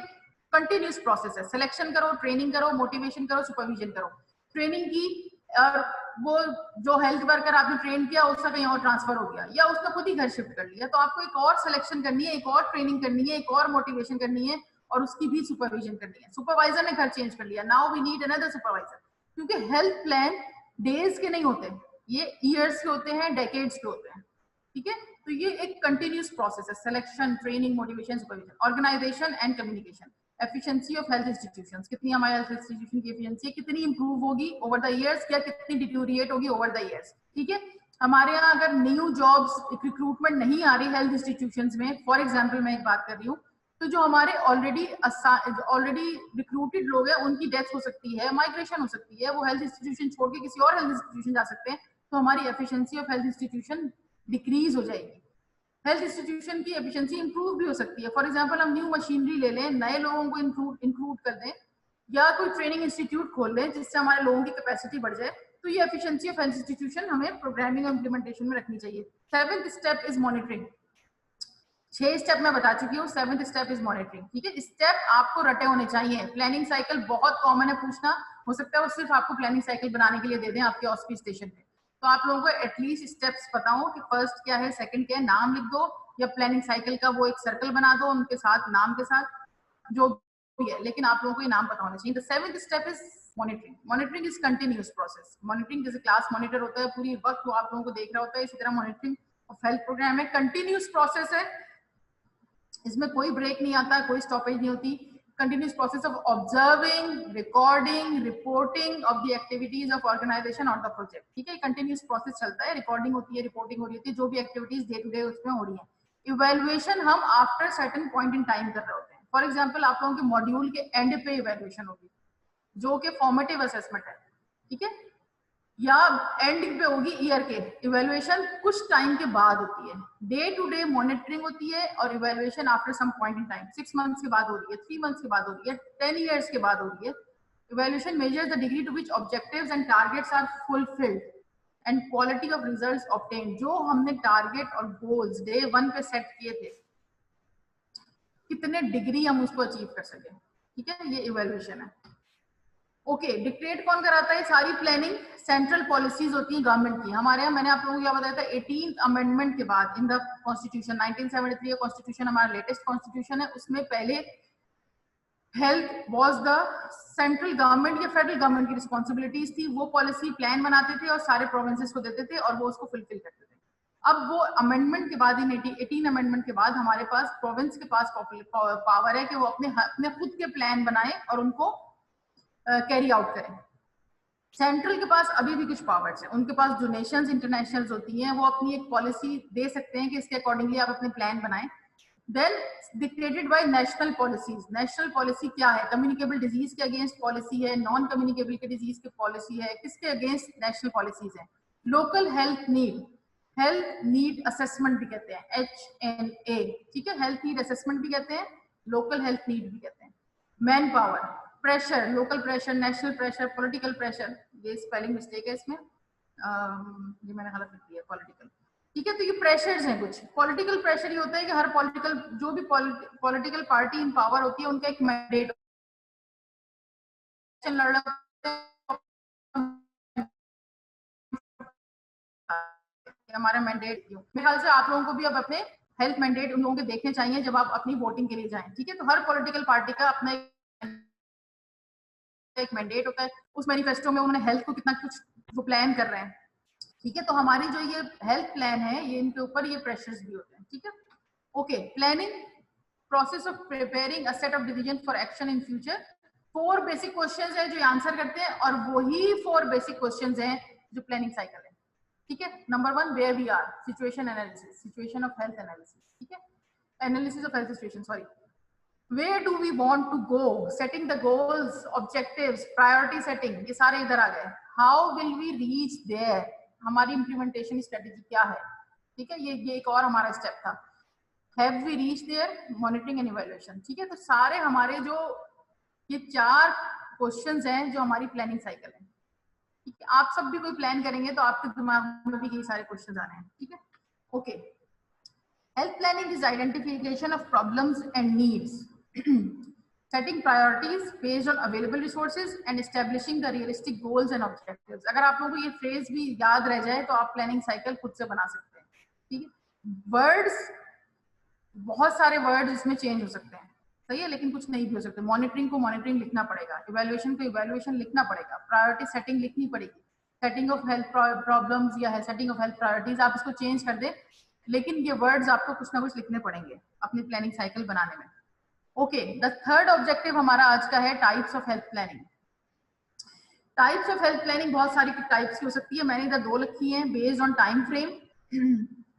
कंटिन्यूस प्रोसेस है। सिलेक्शन करो, ट्रेनिंग करो, मोटिवेशन करो, सुपरविजन करो। ट्रेनिंग की और वो जो हेल्थ वर्कर आपने ट्रेन किया उसका कहीं और ट्रांसफर हो गया या उसने खुद ही घर शिफ्ट कर लिया, तो आपको एक और सिलेक्शन करनी है, एक और ट्रेनिंग करनी है, एक और मोटिवेशन करनी है और उसकी भी सुपरविजन करनी है। सुपरवाइजर ने घर चेंज कर लिया, now we need another supervisor, क्योंकि हेल्थ प्लान डेज के नहीं होते, ये ईयर्स के होते हैं, डेकेड्स के होते हैं, ठीक है। तो ये एक कंटिन्यूस प्रोसेस है, selection, training, motivation, supervision. Organisation and communication, efficiency of health institutions, कितनी हमारे हेल्थ इंस्टीट्यूशन की एफिशिएंसी कितनी इंप्रूव होगी ओवर द इयर्स या कितनी डिटोरिएट होगी ओवर द इयर्स, ठीक है। हमारे यहाँ अगर न्यू जॉब्स रिक्रूटमेंट नहीं आ रही हेल्थ इंस्टीट्यूशंस में, फॉर एग्जांपल मैं एक बात कर रही हूँ, तो जो हमारे ऑलरेडी रिक्रूटेड लोग हैं उनकी डेथ हो सकती है, माइग्रेशन हो सकती है, वो हेल्थ इंस्टीट्यूशन छोड़ के किसी और हेल्थ इंस्टीट्यूशन जा सकते हैं, तो हमारी efficiency of health institution decrease हो जाएगी। हेल्थ इंस्टीट्यूशन की एफिशिएंसी इंप्रूव भी हो सकती है। फॉर एग्जांपल हम न्यू मशीनरी ले लें, नए लोगों को इंक्लूड कर दें, या कोई ट्रेनिंग इंस्टीट्यूट खोल लें जिससे हमारे लोगों की कैपेसिटी बढ़ जाए, तो ये एफिशिएंसी ऑफ हेल्थ इंस्टीट्यूशन हमें प्रोग्रामिंग और इम्प्लीमेंटेशन में रखनी चाहिए। 7th step is monitoring. 6 step मैं बता चुकी हूँ, 7th स्टेप इज मॉनिटरिंग, ठीक है। स्टेप आपको रटे होने चाहिए। प्लानिंग साइकिल बहुत कॉमन है पूछना, हो सकता है वो सिर्फ आपको प्लानिंग साइकिल बनाने के लिए दे दें आपके ऑस्पी स्टेशन पे, तो आप लोगों को एटलीस्ट स्टेप्स पता हो कि फर्स्ट क्या है, सेकंड क्या है, नाम लिख दो या प्लानिंग साइकिल का वो एक सर्कल बना दो उनके साथ, नाम के साथ, जो भी है, लेकिन आप लोगों को ये नाम पता होना चाहिए। The 7th step is monitoring. Monitoring is continuous process. Monitoring जैसे क्लास मॉनिटर होता है, पूरी वक्त वो आप लोगों को देख रहा होता है, इसी तरह मॉनिटरिंग ऑफ हेल्थ प्रोग्राम है, कंटिन्यूअस प्रोसेस है, इसमें कोई ब्रेक नहीं आता, कोई स्टॉपेज नहीं होती। Continuous process of observing, recording, reporting of the activities of organisation और द प्रोजेक्ट, ठीक है। कंटिन्यूअस प्रोसेस चलता है, रिकॉर्डिंग होती है, रिपोर्टिंग हो रही होती है, जो भी एक्टिविटीज डे टू डे उसमें हो रही है। इवैल्यूएशन हम after certain point in time कर रहे होते हैं। फॉर एग्जाम्पल आप लोगों के मॉड्यूल के एंड पे इवैल्यूएशन होगी, जो कि फॉर्मेटिव असेसमेंट है, ठीक है, या एंडिंग पे होगी ईयर के। इवैल्यूएशन कुछ टाइम के बाद होती है, डे टू डे मॉनिटरिंग होती है, और evaluation after some point in time 6 months के बाद हो रही है, 3 मंथ्स के बाद हो रही है, 10 इयर्स के बाद हो रही है। Evaluation measures the degree to which objectives and targets are fulfilled and quality of results obtained. जो हमने टारगेट और गोल्स डे 1 पे सेट किए थे, कितने डिग्री हम उसको अचीव कर सके, ठीक है, ये इवैल्यूएशन है। ओके, डिक्टेट कौन कराता है सारी प्लानिंग? सेंट्रल पॉलिसीज होती है गवर्नमेंट की। हमारे यहाँ मैंने आप लोगों को क्या बताया था, 18th अमेंडमेंट के बाद इन द कॉन्स्टिट्यूशन 1973 का कॉन्स्टिट्यूशन हमारा लेटेस्ट कॉन्स्टिट्यूशन है, उसमें पहले health was the central government या फेडरल गवर्नमेंट की रिस्पॉन्सिबिलिटीज थी। वो पॉलिसी प्लान बनाते थे और सारे प्रोविंसेस को देते थे और वो उसको फुलफिल करते थे। अब वो अमेंडमेंट के बाद, इन 18 अमेंडमेंट के बाद हमारे पास प्रोविंस के पास पावर है कि वो अपने खुद के प्लान बनाए और उनको कैरी आउट करें। सेंट्रल के पास अभी भी कुछ पावर्स है, उनके पास जो नेशंस इंटरनेशनल्स होती हैं वो अपनी एक पॉलिसी दे सकते हैं कि इसके अकॉर्डिंगली आप अपने प्लान बनाएं। Then dictated by national policies. National policy क्या है? कम्युनिकेबल डिजीज के अगेंस्ट पॉलिसी है, नॉन कम्युनिकेबल के डिजीज की पॉलिसी है, किसके अगेंस्ट नेशनल पॉलिसीज है? लोकल हेल्थ नीड असेसमेंट भी कहते हैं, HNA, ठीक है, हेल्थ नीड असेसमेंट भी कहते हैं, लोकल हेल्थ नीड भी कहते हैं। Man power, pressure, local pressure, national pressure, political pressure, ये स्पेलिंग मिस्टेक है इसमें, ये मैंने गलत लिख दिया, पॉलिटिकल। ठीक है। तो ये प्रेशर्स हैं कुछ। पॉलिटिकल प्रेशर ये होता है कि हर पॉलिटिकल, जो भी पॉलिटिकल पार्टी इन पावर होती है, उनका एक मैंडेट लड़ हमारा मैंडेट क्यों। मेरे ख्याल से आप लोगों को भी अब अपने हेल्थ मैंडेट उन लोगों के देखने चाहिए जब आप अपनी वोटिंग के लिए जाएं। ठीक है। तो हर पॉलिटिकल पार्टी का अपना एक मैंडेट होता है, उस मैनिफेस्टो में उन्होंने हेल्थ को कितना कुछ वो प्लान कर रहे हैं। ठीक है। तो हमारी जो ये हेल्थ प्लान है, ये इनके ऊपर ये प्रेशर्स भी होते हैं। ठीक है। Okay, planning process of preparing a set of decision for action in future. 4 basic questions है जो आंसर करते हैं, और वही 4 बेसिक क्वेश्चंस हैं जो प्लानिंग साइकिल है। ठीक है। Number 1, where we are, situation analysis, situation of health analysis. ठीक है, analysis of health situation, sorry. Where do we want to go, setting the goals, objectives, priority setting, ये सारे इधर आ गए। How will we reach there, हमारी इम्प्लीमेंटेशन स्ट्रेटेजी क्या है। ठीक है, ये एक और हमारा स्टेप था। Have we reached there, monitoring and evaluation। ठीक है। तो सारे हमारे जो ये 4 क्वेश्चंस हैं जो हमारी प्लानिंग साइकिल है। ठीक है। आप सब भी कोई प्लान करेंगे तो आपके दिमाग में भी ये सारे क्वेश्चंस आने हैं। ठीक है। Okay, health planning is identification of problems and needs, setting priorities based on available resources and establishing the realistic goals and objectives। अगर आप लोगों को ये फ्रेज भी याद रह जाए तो आप प्लानिंग साइकिल खुद से बना सकते हैं। ठीक है। वर्ड्स, बहुत सारे वर्ड्स इसमें चेंज हो सकते हैं, सही है, लेकिन कुछ नहीं भी हो सकते। मॉनिटरिंग को मॉनिटरिंग लिखना पड़ेगा, इवैल्यूएशन को इवैल्यूएशन लिखना पड़ेगा, प्रायोरिटी सेटिंग लिखनी पड़ेगी, सेटिंग ऑफ हेल्थ प्रॉब्लम्स या सेटिंग ऑफ हेल्थ प्रायोरिटीज, आप इसको चेंज कर दे, लेकिन ये वर्ड्स आपको कुछ ना कुछ लिखने पड़ेंगे अपनी प्लानिंग साइकिल बनाने में। ओके, द थर्ड ऑब्जेक्टिव हमारा आज का है types of health planning. Types of health planning बहुत सारी टाइप्स की हो सकती है, मैंने इधर 2 लिखी हैं, based on time frame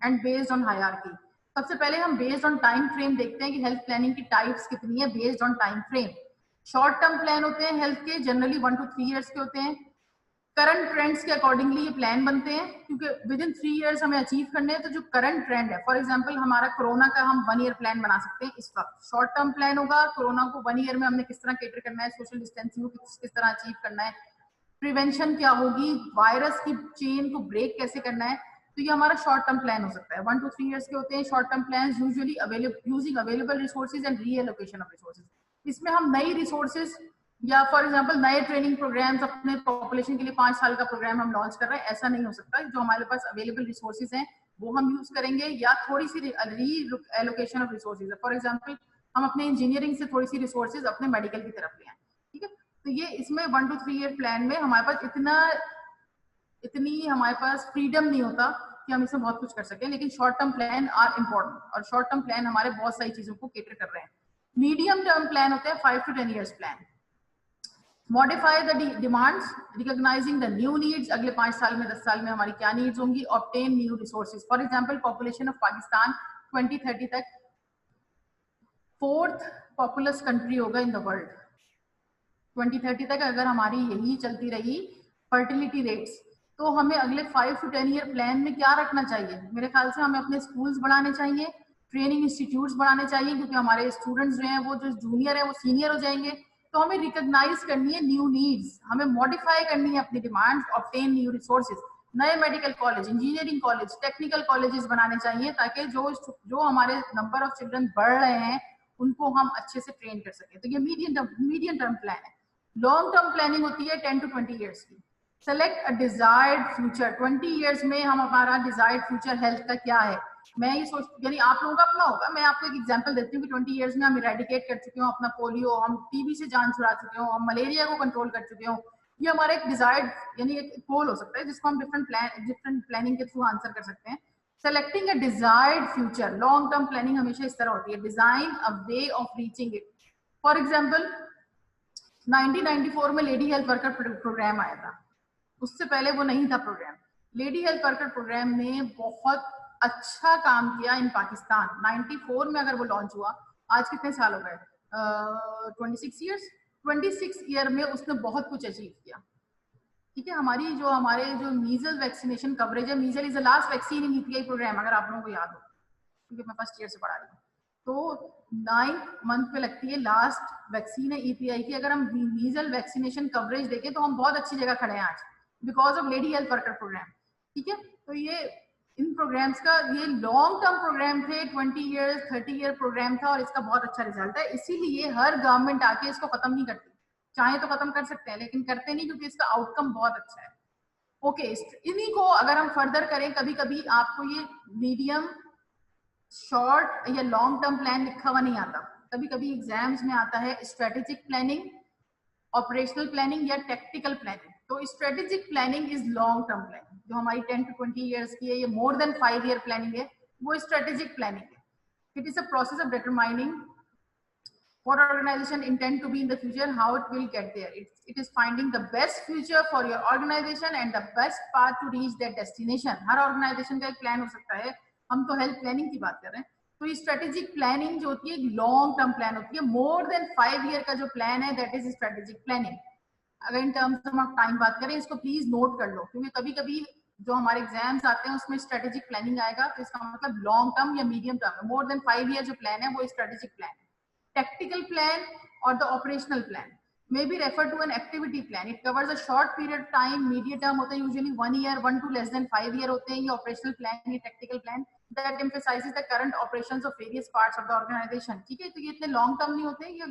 and based on hierarchy. सबसे पहले हम बेस्ड ऑन टाइम फ्रेम देखते हैं कि हेल्थ प्लानिंग की टाइप्स कितनी है based on time frame. Short term plan होते हैं हेल्थ के, जनरली 1 to 3 ईयर्स के होते हैं। करंट ट्रेंड्स के अकॉर्डिंगली ये प्लान बनते हैं, क्योंकि विद इन 3 ईयर्स हमें अचीव करने हैं। तो जो करंट ट्रेंड है, फॉर एग्जांपल हमारा कोरोना का हम 1 ईयर प्लान बना सकते हैं इस वक्त। शॉर्ट टर्म प्लान होगा कोरोना को 1 ईयर में हमने किस तरह कैटर करना है, सोशल डिस्टेंसिंग को किस तरह अचीव करना है, प्रिवेंशन क्या होगी, वायरस की चेन को ब्रेक कैसे करना है। तो ये हमारा शॉर्ट टर्म प्लान हो सकता है, 1 to 3 ईयर्स के होते हैं short term plan, usually using available resources and reallocation of resources. इसमें हम नई रिसोर्सेज या फॉर एग्जांपल नए ट्रेनिंग प्रोग्राम्स अपने पॉपुलेशन के लिए 5 साल का प्रोग्राम हम लॉन्च कर रहे हैं, ऐसा नहीं हो सकता। जो हमारे पास अवेलेबल रिसोर्सेज हैं वो हम यूज करेंगे, या थोड़ी सी री एलोकेशन ऑफ रिसोर्सेज है। फॉर एग्जांपल हम अपने इंजीनियरिंग से थोड़ी सी रिसोर्सेज अपने मेडिकल की तरफ ले आए। ठीक है। तो ये इसमें 1 to 3 ईयर प्लान में हमारे पास इतनी हमारे पास फ्रीडम नहीं होता कि हम इसमें बहुत कुछ कर सकें, लेकिन short term plan are important, और शॉर्ट टर्म प्लान हमारे बहुत सारी चीजों को कैटर कर रहे हैं। मीडियम टर्म प्लान होते हैं 5 to 10 years plan. Modify the demands, recognising the new needs, अगले 5 साल में 10 साल में हमारी क्या नीड्स होंगी, obtain new resources. For example population of Pakistan 2030 तक 4th पॉपुलस कंट्री होगा इन द वर्ल्ड। 2030 तक अगर हमारी यही चलती रही फर्टिलिटी रेट्स, तो हमें अगले 5 to 10 ईयर प्लान में क्या रखना चाहिए। मेरे ख्याल से हमें अपने स्कूल्स बढ़ाने चाहिए, ट्रेनिंग इंस्टीट्यूट्स बढ़ाने चाहिए, क्योंकि हमारे स्टूडेंट्स जो हैं वो जो जूनियर है वो सीनियर हो जाएंगे। तो हमें रिकॉग्नाइज करनी है न्यू नीड्स, हमें मॉडिफाई करनी है अपनी डिमांड्स, ऑब्टेन न्यू रिसोर्सेज। नए medical college, engineering college, technical colleges बनाने चाहिए, ताकि जो हमारे नंबर ऑफ चिल्ड्रन बढ़ रहे हैं उनको हम अच्छे से ट्रेन कर सकें। तो ये मीडियम टर्म प्लान है। लॉन्ग टर्म प्लानिंग होती है 10 to 20 ईयर्स की। Select a desired future, 20 years में हम हमारा डिजायर्ड फ्यूचर हेल्थ का क्या है। मैं ये सोच, यानी आप लोगों का अपना होगा, मैं आपको एक एग्जांपल देती हूँ कि 20 ईयर्स में हम इरेडिकेट कर चुके हो अपना पोलियो, हम टीबी से जान छुड़ा चुके हो, हम मलेरिया को कंट्रोल कर चुके हो। ये हमारा एक डिजायर्ड यानी एक गोल हो सकता है, जिसको हम डिफरेंट प्लानिंग के थ्रू आंसर कर सकते हैं। सेलेक्टिंग अ desired future, long term planning हमेशा इस तरह होती है, design a way of reaching it. For example 1994 में लेडी हेल्थ वर्कर प्रोग्राम आया था, उससे पहले वो नहीं था programme. Lady health worker programme ने बहुत अच्छा काम किया इन पाकिस्तान। 94 में अगर वो लॉन्च हुआ, आज कितने साल हो गए, 26 ईयर्स। 26 ईयर में उसने बहुत कुछ अचीव किया। ठीक है, हमारे जो मीजल वैक्सीनेशन कवरेज है, measles is the last vaccine in EPI programme, अगर आप लोगों को याद हो, क्योंकि मैं फर्स्ट ईयर से पढ़ा रही हूँ। तो 9th मंथ पे लगती है लास्ट वैक्सीन है ईपीआई की। अगर हम मीजल वैक्सीनेशन कवरेज देखें तो हम बहुत अच्छी जगह खड़े हैं आज, because of lady health worker programme. ठीक है, तो ये इन प्रोग्राम्स का ये लॉन्ग टर्म प्रोग्राम थे, 20 ईयर 30 ईयर प्रोग्राम था और इसका बहुत अच्छा रिजल्ट है। इसीलिए हर गवर्नमेंट आके इसको खत्म नहीं करती, चाहे तो खत्म कर सकते हैं लेकिन करते नहीं क्योंकि इसका आउटकम बहुत अच्छा है। ओके, इन्हीं को अगर हम फर्दर करें, कभी कभी आपको ये मीडियम शॉर्ट या लॉन्ग टर्म प्लान लिखा हुआ नहीं आता, कभी कभी एग्जाम्स में आता है स्ट्रेटेजिक प्लानिंग, ऑपरेशनल प्लानिंग या टेक्टिकल प्लानिंग। तो strategic planning is long term planning, जो हमारी 10 to 20 ईयर्स की है, ये मोर देन 5 ईयर प्लानिंग है, वो स्ट्रेटेजिक प्लानिंग है। It is a process of determining what organization intend to be in the future, how it will get there. It is finding the best future for your organization and the best path to reach that destination. Her organization का एक plan हो सकता है, हम तो health planning की बात कर रहे हैं। तो ये strategic planning जो होती है long term plan होती है, more than 5 year का जो plan है that is strategic planning। अगर इन टर्म्स में टाइम बात करें, इसको प्लीज नोट कर लो, क्योंकि कभी कभी जो हमारे एग्जाम्स आते हैं उसमें स्ट्रेटेजिक प्लानिंग आएगा, तो इसका मतलब लॉन्ग टर्म या मीडियम टर्म है। मोर देन 5 ईयर जो प्लान है वो स्ट्रेटेजिक प्लान है। Tactical plan or the operational plan may be referred to an activity plan. It covers a short period of time. Medium term होते हैं usually 1 year, 1 to less than 5 year होते हैं। ये operational plan, ये tactical plan that emphasizes the current operations of various parts of the organization। ठीक है, तो ये इतने long term नहीं होते हैं, ये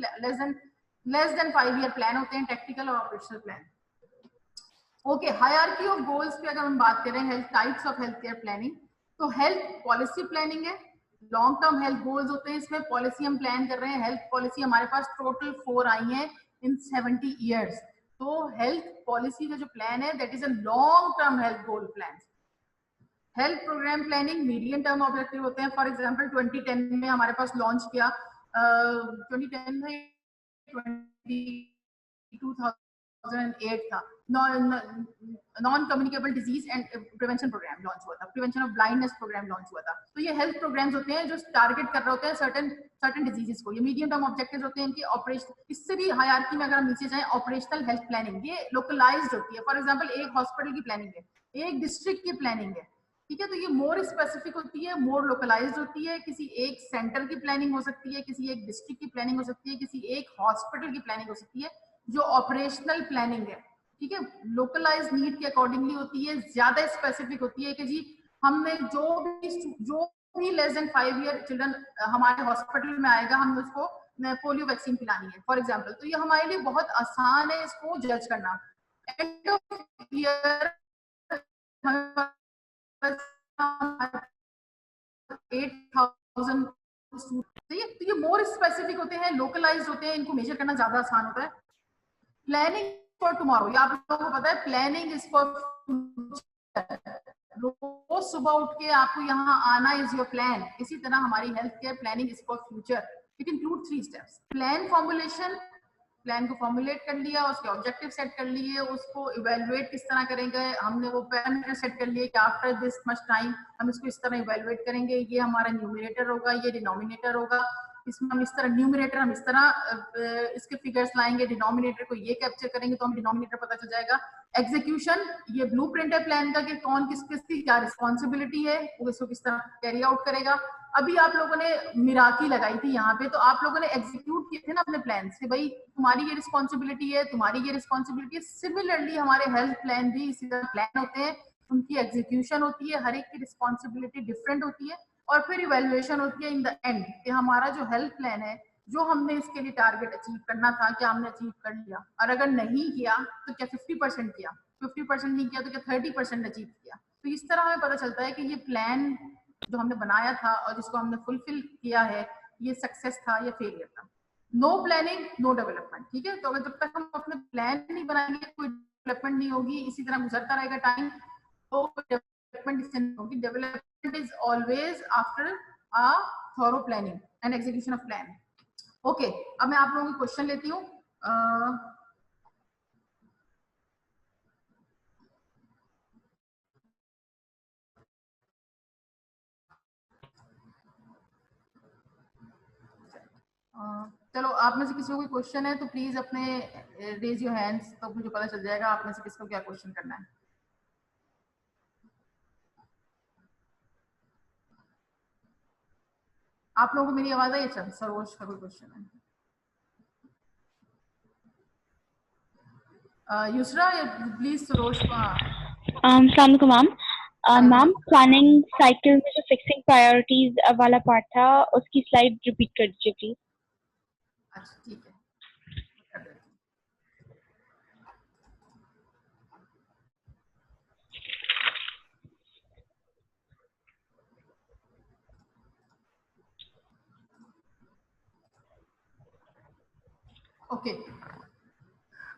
less than 5 year plan होते हैं, tactical और operational plan। Okay, hierarchy of goals पे अगर हम बात करें, health types of health care planning, तो हेल्थ पॉलिसी प्लानिंग है, लॉन्ग टर्म हेल्थ गोल्स होते हैं, इसमें पॉलिसी हम प्लान कर रहे हैं। हेल्थ पॉलिसी हमारे पास टोटल 4 आई हैं इन 70 ईयर्स। तो हेल्थ पॉलिसी का जो प्लान है that is a long term health goal plan. Health programme planning medium term objective होते हैं। फॉर एग्जांपल 2010 में हमारे पास लॉन्च किया, 2010 में 2008 था, non communicable disease and prevention programme launch हुआ था, prevention of blindness programme launch हुआ था। तो ये हेल्थ प्रोग्राम्स होते हैं जो टारगेट कर रहे होते हैं सर्टेन डिजीजेस को। ये मीडियम टर्म ऑब्जेक्टिव्स होते हैं इनकी। ऑपरेशन, इससे भी हायरार्की में अगर हम नीचे जाएं, ऑपरेशनल हेल्थ प्लानिंग ये लोकलाइज्ड होती है। फॉर एग्जांपल एक हॉस्पिटल की प्लानिंग है, एक डिस्ट्रिक्ट की प्लानिंग है, ठीक है, तो ये मोर स्पेसिफिक होती है, मोर लोकलाइज्ड होती है। किसी एक सेंटर की प्लानिंग हो सकती है, किसी एक डिस्ट्रिक्ट की प्लानिंग हो सकती है, किसी एक हॉस्पिटल की प्लानिंग हो सकती है। जो ऑपरेशनल प्लानिंग है, ठीक है, लोकलाइज नीड के अकॉर्डिंगली होती है, ज्यादा स्पेसिफिक होती है कि जी हमने जो भी लेस देन 5 ईयर चिल्ड्रन हमारे हॉस्पिटल में आएगा, हमने उसको पोलियो वैक्सीन पिलानी है फॉर एग्जांपल। तो ये हमारे लिए बहुत आसान है इसको जज करना। एंड ऑफ ईयर 8,000 तो ये मोर स्पेसिफिक होते हैं, लोकलाइज्ड होते हैं, इनको मेजर करना ज्यादा आसान होता है। प्लानिंग फॉर टुमारो, ये आप लोगों को पता है, प्लानिंग इज फॉर रोज सुबह उठ के आपको यहाँ आना इज योर प्लान। इसी तरह हमारी health care planning is for future. It include 3 steps. Plan formulation, plan को फॉर्मुलेट कर लिया, उसके ऑब्जेक्टिव सेट कर लिए, उसको इवेलुएट किस तरह करेंगे, हमने वो पैरामीटर सेट कर लिए कि आफ्टर दिस मच टाइम हम इसको इस तरह इवेलुएट करेंगे, ये हमारा न्यूमरेटर होगा, ये डिनोमिनेटर होगा, इसमें हम इस तरह न्यूमरेटर हम इस तरह इसके फिगर्स लाएंगे, डिनोमिनेटर को ये कैप्चर करेंगे तो हम डिनोमिनेटर पता चल जाएगा। एग्जीक्यूशन, ये ब्लूप्रिंट है प्लान का कि कौन किसकी क्या रिस्पॉन्सिबिलिटी है, वो इसको किस तरह कैरी आउट करेगा। अभी आप लोगों ने मिराकी लगाई थी यहाँ पे, तो आप लोगों ने एग्जीक्यूट किए थे ना अपने प्लान से, भाई तुम्हारी ये रिस्पॉन्सिबिलिटी है, तुम्हारी ये रिस्पॉन्सिबिलिटी है। सिमिलरली हमारे हेल्थ प्लान भी इसी तरह प्लान होते हैं, उनकी एग्जीक्यूशन होती है, हर एक की रिस्पॉन्सिबिलिटी डिफरेंट होती है, और फिर इवेल्युएशन होती है इन द एंड कि हमारा जो हेल्थ प्लान है, जो हमने इसके लिए टारगेट अचीव करना था, क्या हमने अचीव कर लिया, और अगर नहीं किया तो क्या 50% किया, 50% नहीं किया तो क्या 30% अचीव किया। तो इस तरह हमें पता चलता है कि ये प्लान जो हमने बनाया था और जिसको हमने फुलफिल किया है, ये सक्सेस था या फेलियर था। नो प्लानिंग नो डेवलपमेंट, ठीक है, तो अगर जब तक हम अपने प्लान नहीं बनाएंगे कोई डेवलपमेंट नहीं होगी, इसी तरह गुजरता रहेगा टाइम, तो डेवलपमेंट होगी। Development is always after a thorough planning and execution of plan. Okay, अब मैं आप लोगों की क्वेश्चन लेती हूँ। चलो, आप में से किसी को कोई क्वेश्चन है तो प्लीज अपने रेज योर हैंड्स, तो मुझे पता चल जाएगा आप में से किसको क्या क्वेश्चन करना है। आप लोगों को मेरी आवाज आई? अच्छा, सरोज का कोई क्वेश्चन है? युसरा, प्लीज सरोज का। अस्सलाम वालेकुम मैम, मैम प्लानिंग साइकिल में जो फिक्सिंग प्रायोरिटीज वाला पार्ट था उसकी स्लाइड रिपीट कर दीजिए प्लीज। अच्छा ठीक है, ओके।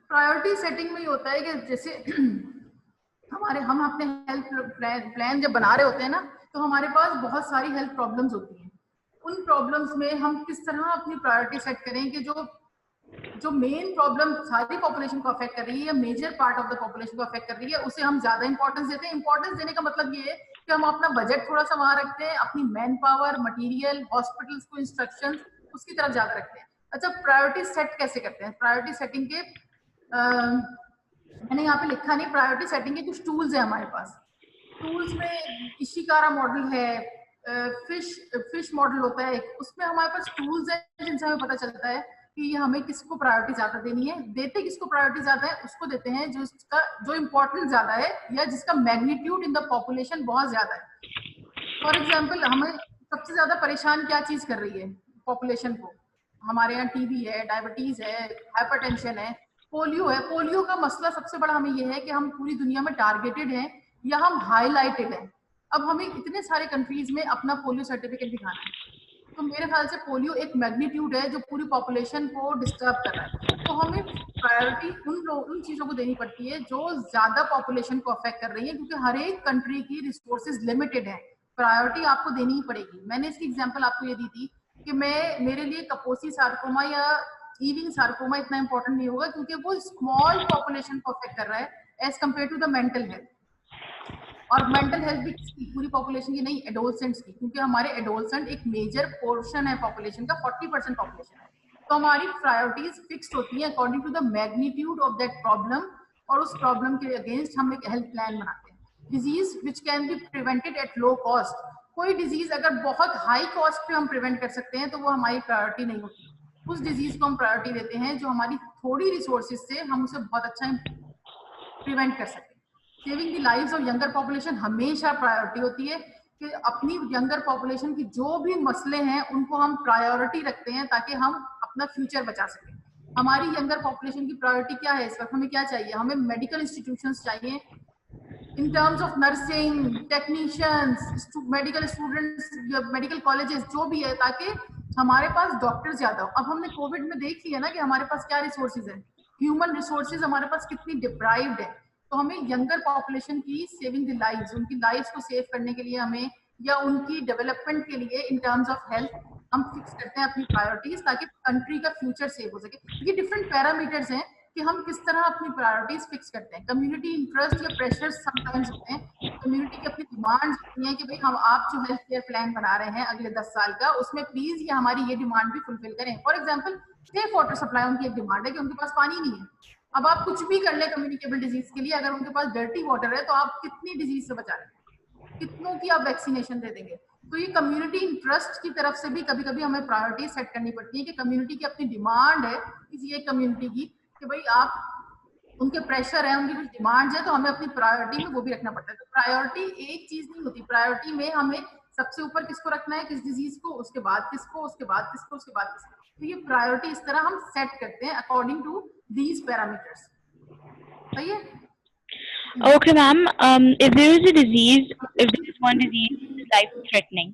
प्रायोरिटी सेटिंग में ये होता है कि जैसे हम अपने हेल्थ प्लान जब बना रहे होते हैं ना, तो हमारे पास बहुत सारी हेल्थ प्रॉब्लम्स होती हैं। उन प्रॉब्लम्स में हम किस तरह अपनी प्रायोरिटी सेट करें कि जो मेन प्रॉब्लम सारी पॉपुलेशन को अफेक्ट कर रही है या major part of the population को अफेक्ट कर रही है, उसे हम ज्यादा इंपॉर्टेंस देते हैं। इंपॉर्टेंस देने का मतलब ये है कि हम अपना बजट थोड़ा सा वहां रखते हैं, अपनी मैन पावर, मटीरियल, हॉस्पिटल्स को इंस्ट्रक्शंस उसकी तरफ ज्यादा रखते हैं। अच्छा, प्रायोरिटी सेट कैसे करते हैं? प्रायोरिटी सेटिंग के मैंने यहाँ पे लिखा नहीं, प्रायोरिटी सेटिंग के कुछ टूल्स है हमारे पास। टूल्स में इशिकारा मॉडल है, फिश मॉडल होता है, उसमें हमारे पास टूल्स है जिनसे हमें पता चलता है कि ये हमें किसको प्रायोरिटी ज्यादा देनी है। देते किसको प्रायोरिटी ज्यादा है? उसको देते हैं जो इम्पोर्टेंट ज्यादा है या जिसका मैग्नीट्यूड इन द पॉपुलेशन बहुत ज्यादा है। फॉर एग्जाम्पल, हमें सबसे ज्यादा परेशान क्या चीज कर रही है पॉपुलेशन को? हमारे यहाँ टीबी है, डायबिटीज है, हाइपरटेंशन है, पोलियो है। पोलियो का मसला सबसे बड़ा हमें यह है कि हम पूरी दुनिया में टारगेटेड हैं या हम हाईलाइटेड हैं। अब हमें इतने सारे कंट्रीज में अपना पोलियो सर्टिफिकेट दिखाना है, तो मेरे ख्याल से पोलियो एक मैग्नीट्यूड है जो पूरी पॉपुलेशन को डिस्टर्ब कर रहा है। तो हमें प्रायोरिटी उन चीजों को देनी पड़ती है जो ज्यादा पॉपुलेशन को अफेक्ट कर रही है, क्योंकि हर एक कंट्री की रिसोर्सेज लिमिटेड है। प्रायोरिटी आपको देनी ही पड़ेगी। मैंने इसकी एग्जांपल आपको ये दी थी कि मेरे लिए कपोसी सार्कोमा या ईविंग सार्कोमा इतना इंपॉर्टेंट नहीं होगा, क्योंकि वो स्मॉल पॉपुलेशन को अफेक्ट कर रहा है as compare to the mental health. और मेंटल हेल्थ भी किसकी? पूरी पॉपुलेशन की नहीं, एडोलसेंट्स की, क्योंकि हमारे एडोलसेंट एक मेजर पोर्शन है पॉपुलेशन का, 40% पॉपुलेशन है। तो हमारी प्रायोरिटीज फिक्स्ड होती हैं according to the magnitude of that problem, और उस प्रॉब्लम के अगेंस्ट हम एक हेल्थ प्लान बनाते हैं। Disease which can be prevented at low cost, कोई डिजीज अगर बहुत हाई कॉस्ट पे हम प्रिवेंट कर सकते हैं तो वो हमारी प्रायोरिटी नहीं होती। उस डिजीज को हम प्रायोरिटी देते हैं जो हमारी थोड़ी रिसोर्सेज से हम उसे बहुत अच्छा प्रिवेंट कर सकते हैं। Saving the lives of younger population हमेशा प्रायोरिटी होती है कि अपनी यंगर पॉपुलेशन की जो भी मसले हैं उनको हम प्रायोरिटी रखते हैं ताकि हम अपना फ्यूचर बचा सकें। हमारी यंगर पॉपुलेशन की प्रायोरिटी क्या है इस वक्त? हमें क्या चाहिए? हमें मेडिकल इंस्टीट्यूशंस चाहिए in terms of nursing technicians, medical students, medical colleges जो भी है, ताकि हमारे पास डॉक्टर ज्यादा हो। अब हमने कोविड में देख लिया ना कि हमारे पास क्या रिसोर्सेज है, ह्यूमन रिसोर्सेज हमारे पास कितनी डिप्राइव्ड है। तो हमें यंगर पॉपुलेशन की सेविंग द लाइव्स, उनकी लाइव्स को सेव करने के लिए हमें, या उनकी डेवलपमेंट के लिए इन टर्म्स ऑफ हेल्थ हम फिक्स करते हैं अपनी प्रायोरिटीज, ताकि कंट्री का फ्यूचर सेव हो सके। ये डिफरेंट पैरामीटर्स हैं कि हम किस तरह अपनी प्रायोरिटीज फिक्स करते हैं। कम्युनिटी इंटरेस्ट या प्रेशर समटाइम्स होते हैं। कम्युनिटी की अपनी डिमांड्स होती हैं कि भाई हम आप जो हेल्थ केयर प्लान बना रहे हैं अगले 10 साल का, उसमें प्लीज ये हमारी ये डिमांड भी फुलफिल करें। For example, safe water supply उनकी एक डिमांड है कि उनके पास पानी नहीं है। अब आप कुछ भी कर ले कम्युनिकेबल डिजीज के लिए, अगर उनके पास डर्टी वाटर है तो आप कितनी डिजीज से बचा रहे हैं, कितनों की आप वैक्सीनेशन दे देंगे। तो ये कम्युनिटी इंटरेस्ट की तरफ से भी कभी कभी हमें प्रायोरिटी सेट करनी पड़ती है कि कम्युनिटी की अपनी डिमांड है किसी एक कम्युनिटी की कि भाई आप, उनके प्रेशर है, उनकी कुछ डिमांड्स है, तो हमें अपनी प्रायोरिटी में वो भी रखना पड़ता है। तो प्रायोरिटी एक चीज नहीं होती, प्रायोरिटी में हमें सबसे ऊपर किसको रखना है, किस डिजीज को, उसके बाद किसको, उसके बाद किसको, उसके बाद किसको। तो ये प्रायोरिटी इस तरह हम सेट करते हैं अकॉर्डिंग टू दीज पैरामीटर्स। सही है? Okay, ma'am. If there is a disease, if there is one disease which is life-threatening,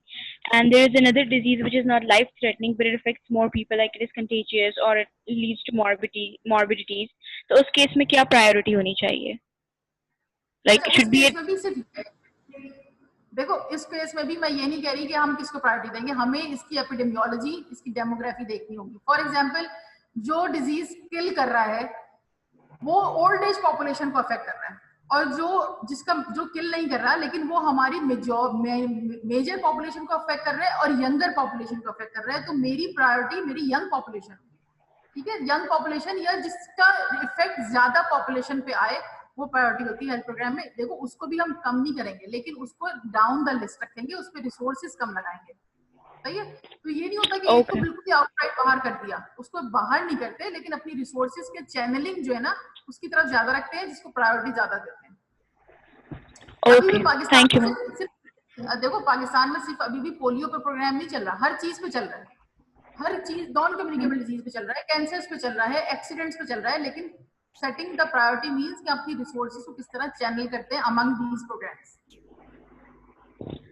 and there is another disease which is not life-threatening, but it affects more people, like it is contagious or it leads to morbidities, तो उस केस में क्या priority होनी चाहिए? Like अच्छा, should be it? में भी सिर्फ देखो, इस केस में भी मैं ये नहीं कह रही कि हम किसको प्रायोरिटी देंगे, हमें इसकी एपिडेमियोलॉजी, इसकी डेमोग्राफी देखनी होगी। फॉर एग्जाम्पल, जो डिजीज किल कर रहा है वो ओल्ड एज पॉपुलेशन को अफेक्ट कर रहा है, और जो किल नहीं कर रहा लेकिन वो हमारी मेजर पॉपुलेशन को अफेक्ट कर रहा है और यंगर पॉपुलेशन को अफेक्ट कर रहा है, तो मेरी प्रायोरिटी मेरी यंग पॉपुलेशन, ठीक है, यंग पॉपुलेशन या जिसका इफेक्ट ज्यादा पॉपुलेशन पे आए वो प्रायोरिटी होती है हेल्थ प्रोग्राम में। देखो, उसको भी हम कम नहीं करेंगे, लेकिन उसको डाउन द लिस्ट रखेंगे, उस पर रिसोर्सेज कम लगाएंगे। सही है? तो ये नहीं होता कि एक को बिल्कुल ही आउटसाइड बाहर कर दिया, उसको बाहर नहीं करते, लेकिन अपनी रिसोर्सेज के चैनलिंग जो है ना उसकी तरफ ज्यादा रखते हैं, जिसको प्रायोरिटी ज्यादा देते हैं। Okay, thank you, ma'am. देखो पाकिस्तान में सिर्फ अभी भी पोलियो पे प्रोग्राम नहीं चल रहा, हर चीज पे चल रहा है, हर चीज नॉन कम्युनिकेबल डिजीज पे चल रहा है, कैंसर्स पे चल रहा है, एक्सीडेंट्स पे चल रहा है, लेकिन सेटिंग द प्रायोरिटी मींस कि अपनी रिसोर्सेज को किस तरह चैनल करते हैं अमंग दीज प्रोग्राम्स।